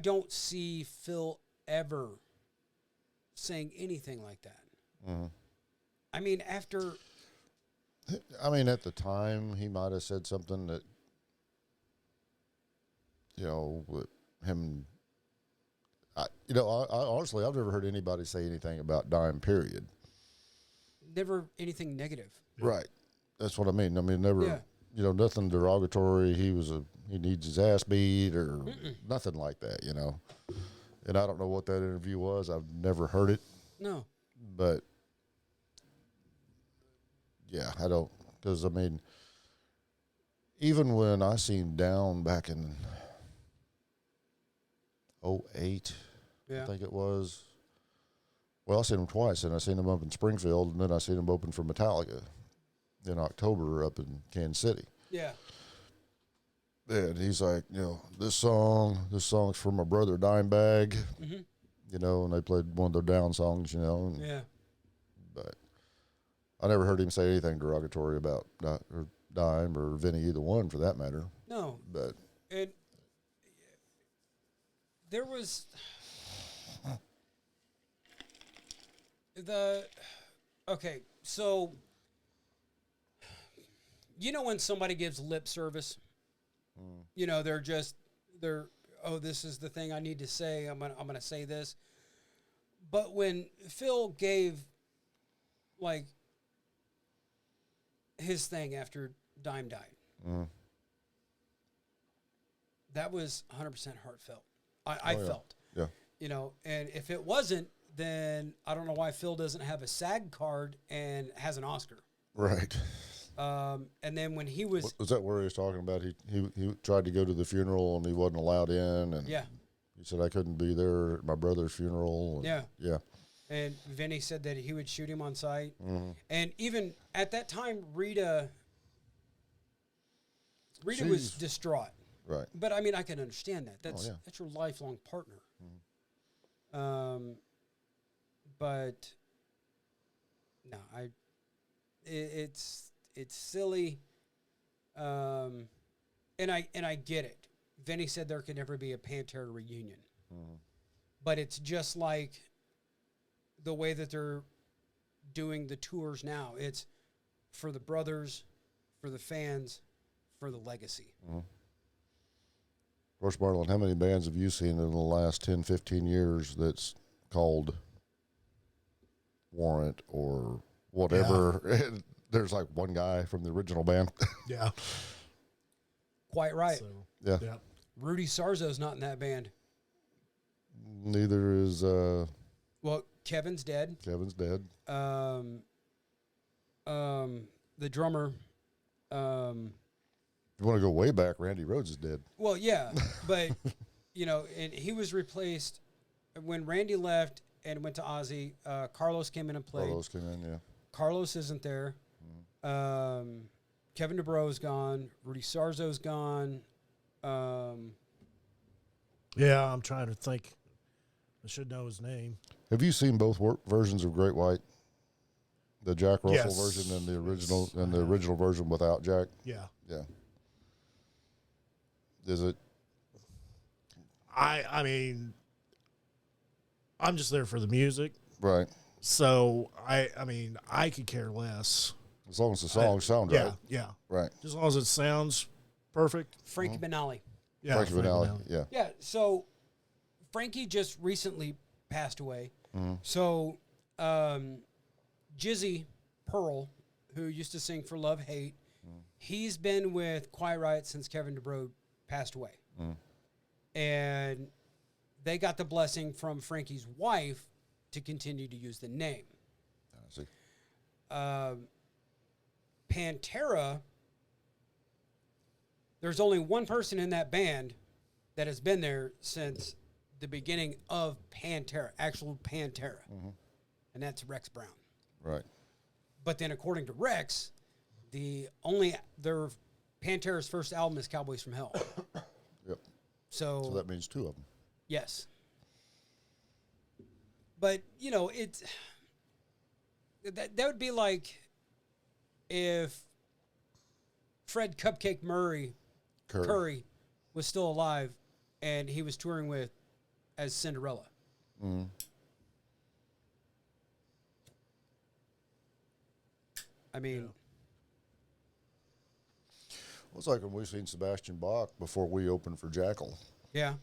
don't see Phil ever saying anything like that. I mean, at the time, he might have said something that, you know, with him. I honestly, I've never heard anybody say anything about Dime, period. Never anything negative. Right. That's what I mean. Never, you know, nothing derogatory. He needs his ass beat or nothing like that, you know. And I don't know what that interview was. I've never heard it. No. But, yeah, I don't. Because, I mean, even when I seen Down back in 2008, I think it was. Well, I seen him twice, and I seen him up in Springfield, and then I seen him open for Metallica in October up in Kansas City. Yeah. And he's like, you know, this song's for my brother Dimebag, you know, and they played one of their Down songs, you know. Yeah. But I never heard him say anything derogatory about Dime or Vinny, either one for that matter. No. But there was okay, so you know when somebody gives lip service, you know, they're oh, this is the thing I need to say. I'm gonna say this. But when Phil gave like his thing after Dime died, that was 100% heartfelt. I felt. Yeah. You know, and if it wasn't, then I don't know why Phil doesn't have a SAG card and has an Oscar. Right. And then when he was that where he was talking about? He tried to go to the funeral and he wasn't allowed in, and he said I couldn't be there at my brother's funeral. And yeah. And Vinny said that he would shoot him on sight. And even at that time, Rita was distraught. Right. But I mean, I can understand that. That's your lifelong partner. But no, it's silly. And I get it. Vinny said there could never be a Pantera reunion. But it's just like the way that they're doing the tours now. It's for the brothers, for the fans, for the legacy. Of course, Marlon, how many bands have you seen in the last 10, 15 years that's called Warrant or whatever? Yeah. There's like one guy from the original band. Yeah. Quite right. So, Yeah. Rudy Sarzo's not in that band. Neither is Well, Kevin's dead. Kevin's dead. The drummer. If you want to go way back, Randy Rhoads is dead. Well, yeah, but and he was replaced when Randy left and went to Ozzy. Carlos came in and played. Carlos came in, yeah. Carlos isn't there. Kevin DeBro's gone. Rudy Sarzo's gone. Yeah, I'm trying to think. I should know his name. Have you seen both versions of Great White? The Jack Russell Yes. version and the original, Yes, and the I have. original version without Jack. Yeah. Yeah. Is it? I mean, I'm just there for the music. Right. So, I mean, I could care less. As long as the songs sound Yeah, right. yeah. Right. As long as it sounds perfect. Frankie Benali. Yeah. Frankie Vanelli. Yeah. Yeah, so Frankie just recently passed away. So Jizzy Pearl, who used to sing for Love Hate, he's been with Quiet Riot since Kevin DeBro passed away. And they got the blessing from Frankie's wife to continue to use the name. I see. Pantera, there's only one person in that band that has been there since the beginning of Pantera, actual Pantera. And that's Rex Brown. Right. But then according to Rex, their Pantera's first album is Cowboys from Hell. Yep. So So that means two of them. yes. But, it's that would be like if Fred Cupcake Curry was still alive and he was touring with as Cinderella. I mean, Well, it's like when we seen Sebastian Bach before we opened for Jackal. yeah,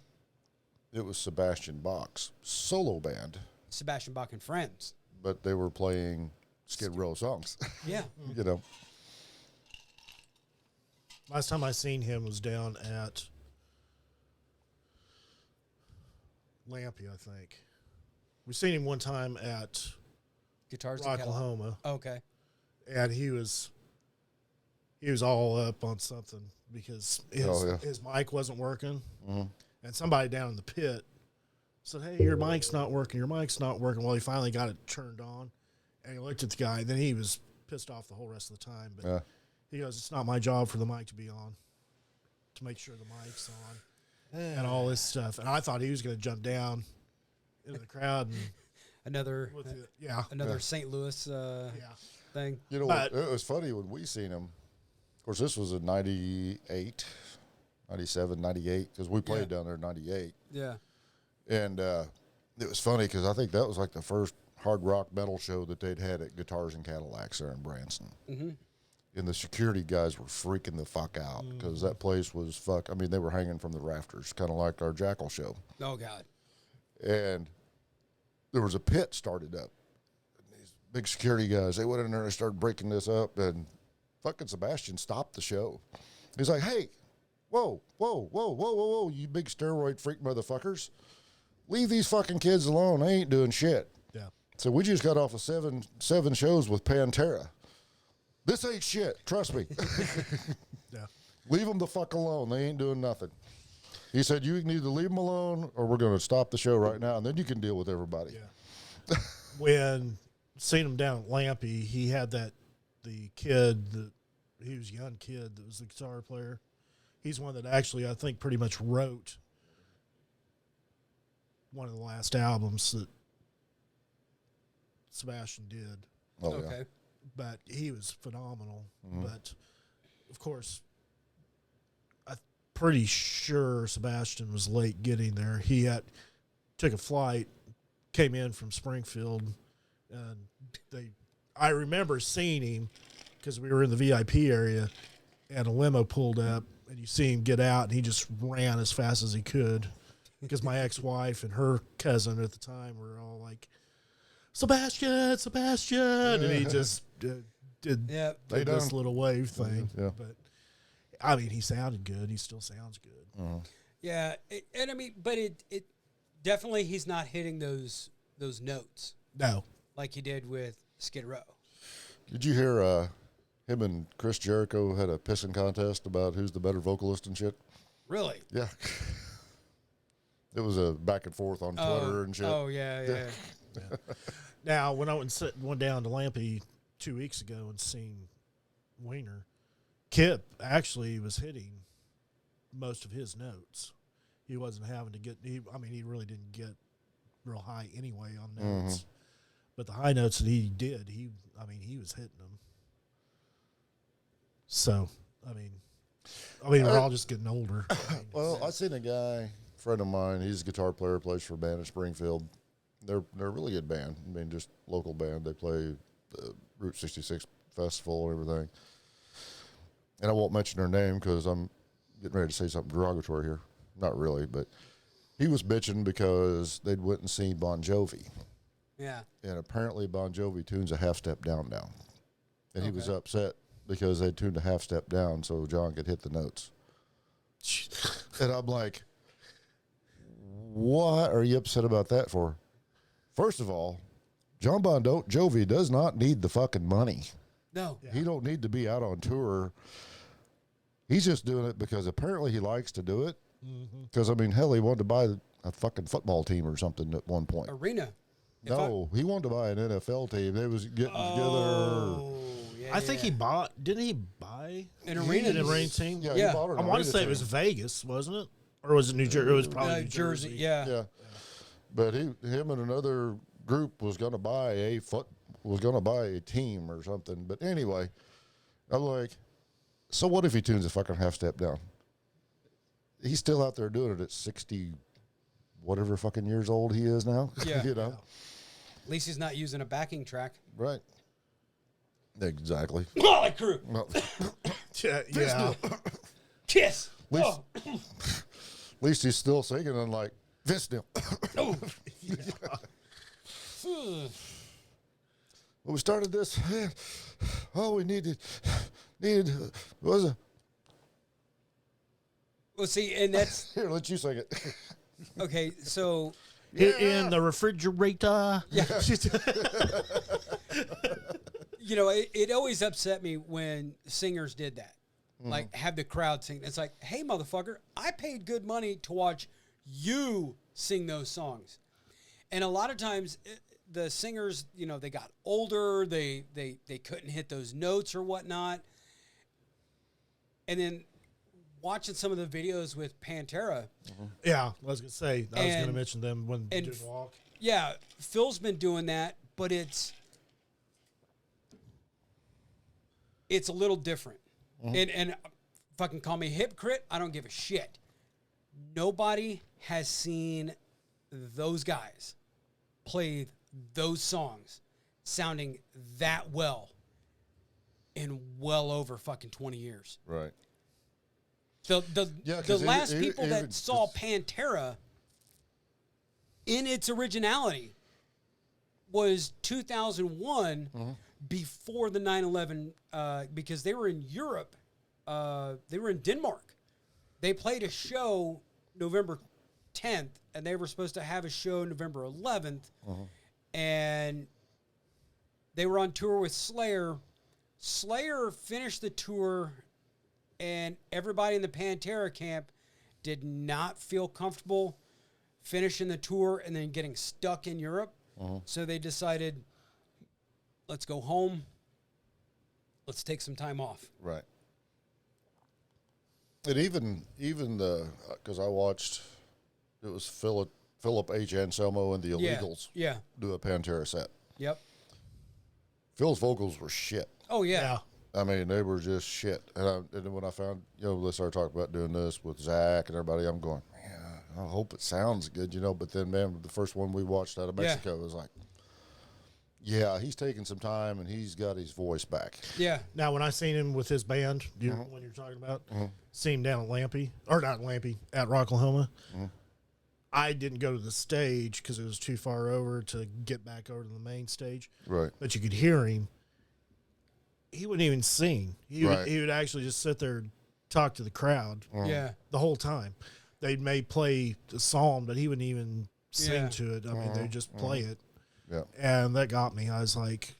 It was Sebastian Bach's solo band, Sebastian Bach and Friends. but they were playing Skid Row songs. Yeah. You know. Last time I seen him was down at Lampy, I think. We seen him one time at Guitars and Cadillac. Rocklahoma, Okay. and he was all up on something because his mic wasn't working, and somebody down in the pit said, "Hey, your mic's not working. Your mic's not working." Well, he finally got it turned on, and he looked at the guy. Then he was pissed off the whole rest of the time, but. Yeah. He goes, "It's not my job for the mic to be on, to make sure the mic's on, and all this stuff." And I thought he was going to jump down into the crowd and Another St. Louis thing. You know, But- it was funny when we seen him. Of course, this was in 98, 97, 98, because we played down there in 98. Yeah. And it was funny because I think that was like the first hard rock metal show that they'd had at Guitars and Cadillacs there in Branson. And the security guys were freaking the fuck out because that place was I mean, they were hanging from the rafters, kind of like our Jackal show. Oh, God. And there was a pit started up. And these big security guys, they went in there and started breaking this up, and fucking Sebastian stopped the show. He's like, "Hey, whoa, you big steroid freak motherfuckers. Leave these fucking kids alone. They ain't doing shit." yeah, So we just got off of seven shows with Pantera. This ain't shit. Trust me. yeah. Leave them the fuck alone. They ain't doing nothing. He said, "You can either leave them alone or we're going to stop the show right now, and then you can deal with everybody." Yeah. When seen him down at Lampy, he had the kid he was a young kid that was the guitar player. He's one that actually I think pretty much wrote one of the last albums that Sebastian did. Oh, Okay. yeah. But he was phenomenal. But of course, I'm pretty sure Sebastian was late getting there. He took a flight, came in from Springfield, And I remember seeing him because we were in the VIP area, and a limo pulled up, and you see him get out, and he just ran as fast as he could because my ex-wife and her cousin at the time were all like, Sebastian, and he just did this little wave thing. Yeah. But I mean, he sounded good. He still sounds good. Yeah, and I mean, but it definitely, he's not hitting those notes No. like he did with Skid Row. Did you hear him and Chris Jericho had a pissing contest about who's the better vocalist and shit? Really? Yeah. It was a back and forth on Twitter and shit. Oh, yeah. Now, when I went down to Lampe 2 weeks ago and seen Wiener, Kip actually was hitting most of his notes. He wasn't having to get. He really didn't get real high anyway on notes. But the high notes that he did, he was hitting them. So, we're all just getting older. Well, I seen a guy, friend of mine. He's a guitar player, plays for a band in Springfield. They're a really good band. I mean, just local band. They play the Route 66 festival and everything. And I won't mention their name because I'm getting ready to say something derogatory here. Not really, but he was bitching because they'd went and seen Bon Jovi. Yeah. And apparently Bon Jovi tunes a half step down now. And he was upset because they tuned a half step down so John could hit the notes. And I'm like, what are you upset about that for? First of all, John Bon Jovi does not need the fucking money. No. Yeah. He don't need to be out on tour. He's just doing it because apparently he likes to do it. Because, hell, he wanted to buy a fucking football team or something at one point. Arena. No, he wanted to buy an NFL team. They was getting together. Yeah, I think he bought. Didn't he buy an arena team? Yeah, Yeah. he bought an I want to arena say team. it was Vegas, wasn't it? Or was it New Jersey? It was probably New Jersey. Jersey. Yeah. But him and another group was going to buy a team or something. But anyway, I'm like, so what if he tunes a fucking half step down? He's still out there doing it at 60, whatever fucking years old he is now. Yeah. You know? At least he's not using a backing track. Right. Exactly. Molly Crew. Well, Yeah. Kiss. At least he's still singing and like, Visnil. When we started this, all we needed was a... Well, see, and that's... Here, let you sing it. Okay, so... In the refrigerator. Yeah. It always upset me when singers did that. Like, have the crowd sing. It's like, hey, motherfucker, I paid good money to watch you sing those songs. And a lot of times, the singers, they got older. They couldn't hit those notes or whatnot. And then watching some of the videos with Pantera. Yeah, I was going to say. I was going to mention them when they didn't walk. Yeah, Phil's been doing that, but it's a little different. And fucking call me a hypocrite, I don't give a shit. Nobody has seen those guys play those songs sounding that well in well over fucking 20 years. Right. The last people that saw Pantera in its originality was 2001 before the 9/11 because they were in Europe. They were in Denmark. They played a show November 10th, and they were supposed to have a show November 11th. And they were on tour with Slayer. Slayer finished the tour, and everybody in the Pantera camp did not feel comfortable finishing the tour and then getting stuck in Europe. So they decided, let's go home. Let's take some time off. Right. And even because I watched, it was Philip H. Anselmo and the Illegals do a Pantera set. Yep. Phil's vocals were shit. Oh, yeah. I mean, they were just shit. And then when I found, they started talking about doing this with Zach and everybody, I'm going, man, I hope it sounds good, But then, man, the first one we watched out of Mexico was like, Yeah, he's taking some time and he's got his voice back. Yeah. Now, when I seen him with his band, when you're talking about, seen him down at Lampy, or not Lampy, at Rocklahoma, I didn't go to the stage because it was too far over to get back over to the main stage. Right. But you could hear him. He wouldn't even sing. He would actually just sit there and talk to the crowd Yeah. the whole time. They may play the song, but he wouldn't even sing Yeah. to it. I mean, they'd just play it. Yeah. And that got me. I was like,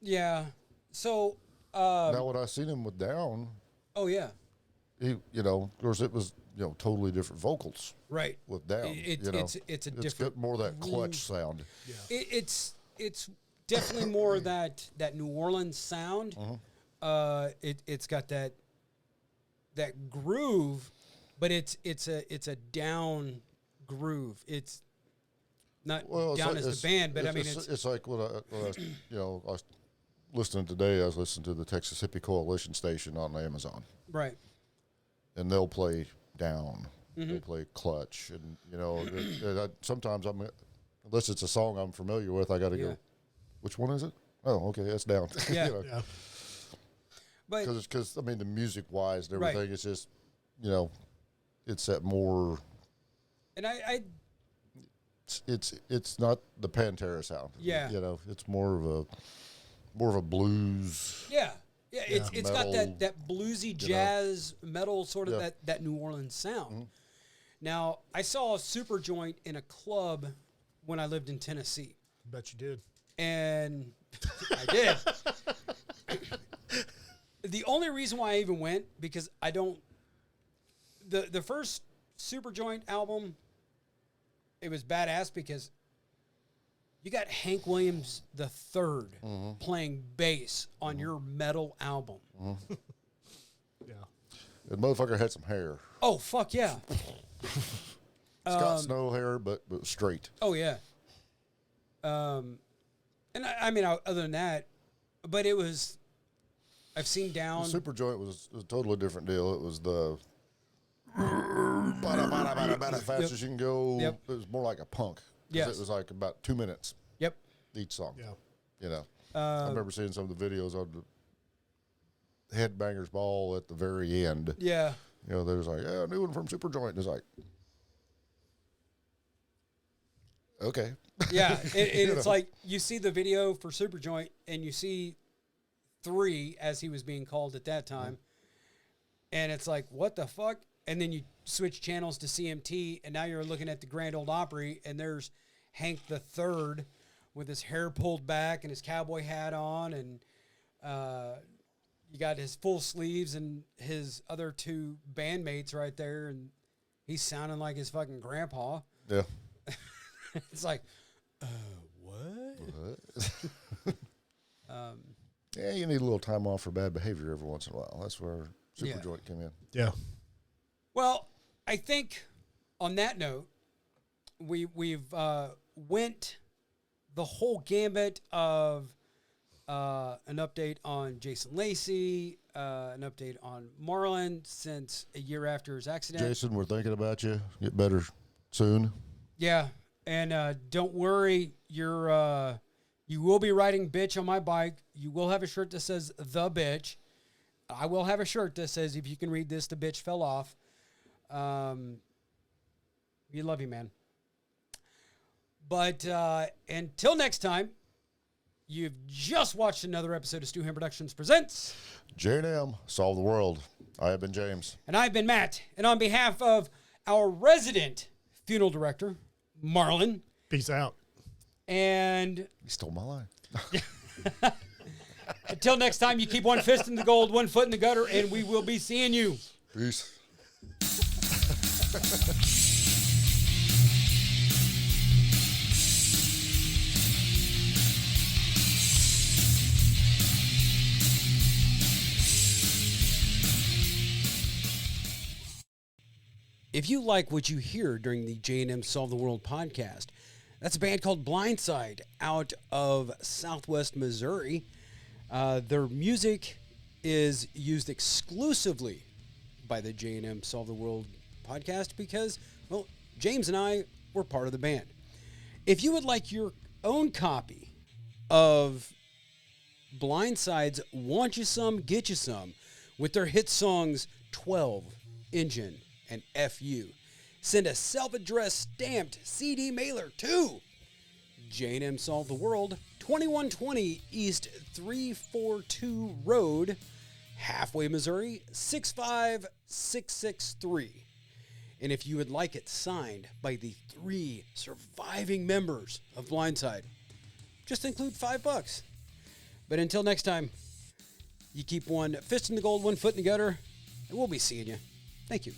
Yeah. So, Now, when I seen him with Down, oh yeah, he, of course, it was, totally different vocals right. with Down. It's a different. got more of that clutch sound. It's definitely more that New Orleans sound. It's got that groove, but it's a down groove. It's not down as the band, but I mean it's like when I was listening today. I was listening to the Texas Hippie Coalition station on Amazon, right. and they'll play Down, they'll play Clutch, and sometimes unless it's a song I'm familiar with, I got to go. Which one is it? Oh, okay, that's Down. Yeah. But because I mean the music wise and everything, it's just it's that more. And I It's not the Pantera sound. Yeah. It's more of a blues. yeah. It's got Metal, that bluesy jazz metal sort of that New Orleans sound. Now, I saw a Super Joint in a club when I lived in Tennessee. bet you did. And I did. The only reason why I even went, because I don't... The first Super Joint album, it was badass because you got Hank Williams III playing bass on your metal album. Yeah. The motherfucker had some hair. Oh, fuck yeah. Scott Snow hair, but straight. Oh, yeah. And I mean, other than that, but it was... I've seen Down. The Super Joint was a totally different deal. It was the fast as you can go. Yep. It was more like a punk. Yes. It was like about 2 minutes Yep. each song. Yeah. I remember seeing some of the videos of the Headbangers Ball at the very end. Yeah. They was like, yeah, new one from Super Joint. And it's like, okay. Yeah. It's like you see the video for Super Joint and you see 3 as he was being called at that time. And it's like, what the fuck? And then you switch channels to CMT and now you're looking at the Grand Ole Opry and there's Hank the Third with his hair pulled back and his cowboy hat on and you got his full sleeves and his other 2 bandmates right there and he's sounding like his fucking grandpa. Yeah. It's like, what? Yeah, you need a little time off for bad behavior every once in a while. That's where Super Yeah. Joint came in. Yeah. Well, I think on that note, we've went the whole gambit of an update on Jason Lacey, an update on Marlon since a year after his accident. Jason, we're thinking about you. Get better soon. Yeah, and don't worry, you will be riding bitch on my bike. You will have a shirt that says the bitch. I will have a shirt that says, if you can read this, the bitch fell off. We love you, man. But until next time, you've just watched another episode of Stu Ham Productions Presents. J&M, solve the world. I have been James. And I've been Matt. And on behalf of our resident funeral director, Marlon, Peace out. and You stole my line. until next time, you keep one fist in the gold, one foot in the gutter, and we will be seeing you. Peace. If you like what you hear during the J&M Solve the World podcast, that's a band called Blindside out of Southwest Missouri. Their music is used exclusively by the J&M Solve the World podcast because, well, James and I were part of the band. If you would like your own copy of Blindside's Want You Some, Get You Some with their hit songs 12, Engine, and FU. Send a self-addressed stamped CD mailer to J&M Solve the World, 2120 East 342 Road, Halfway, Missouri, 65663. And if you would like it signed by the 3 surviving members of Blindside, just include $5. But until next time, you keep one fist in the gold, one foot in the gutter, and we'll be seeing you. Thank you.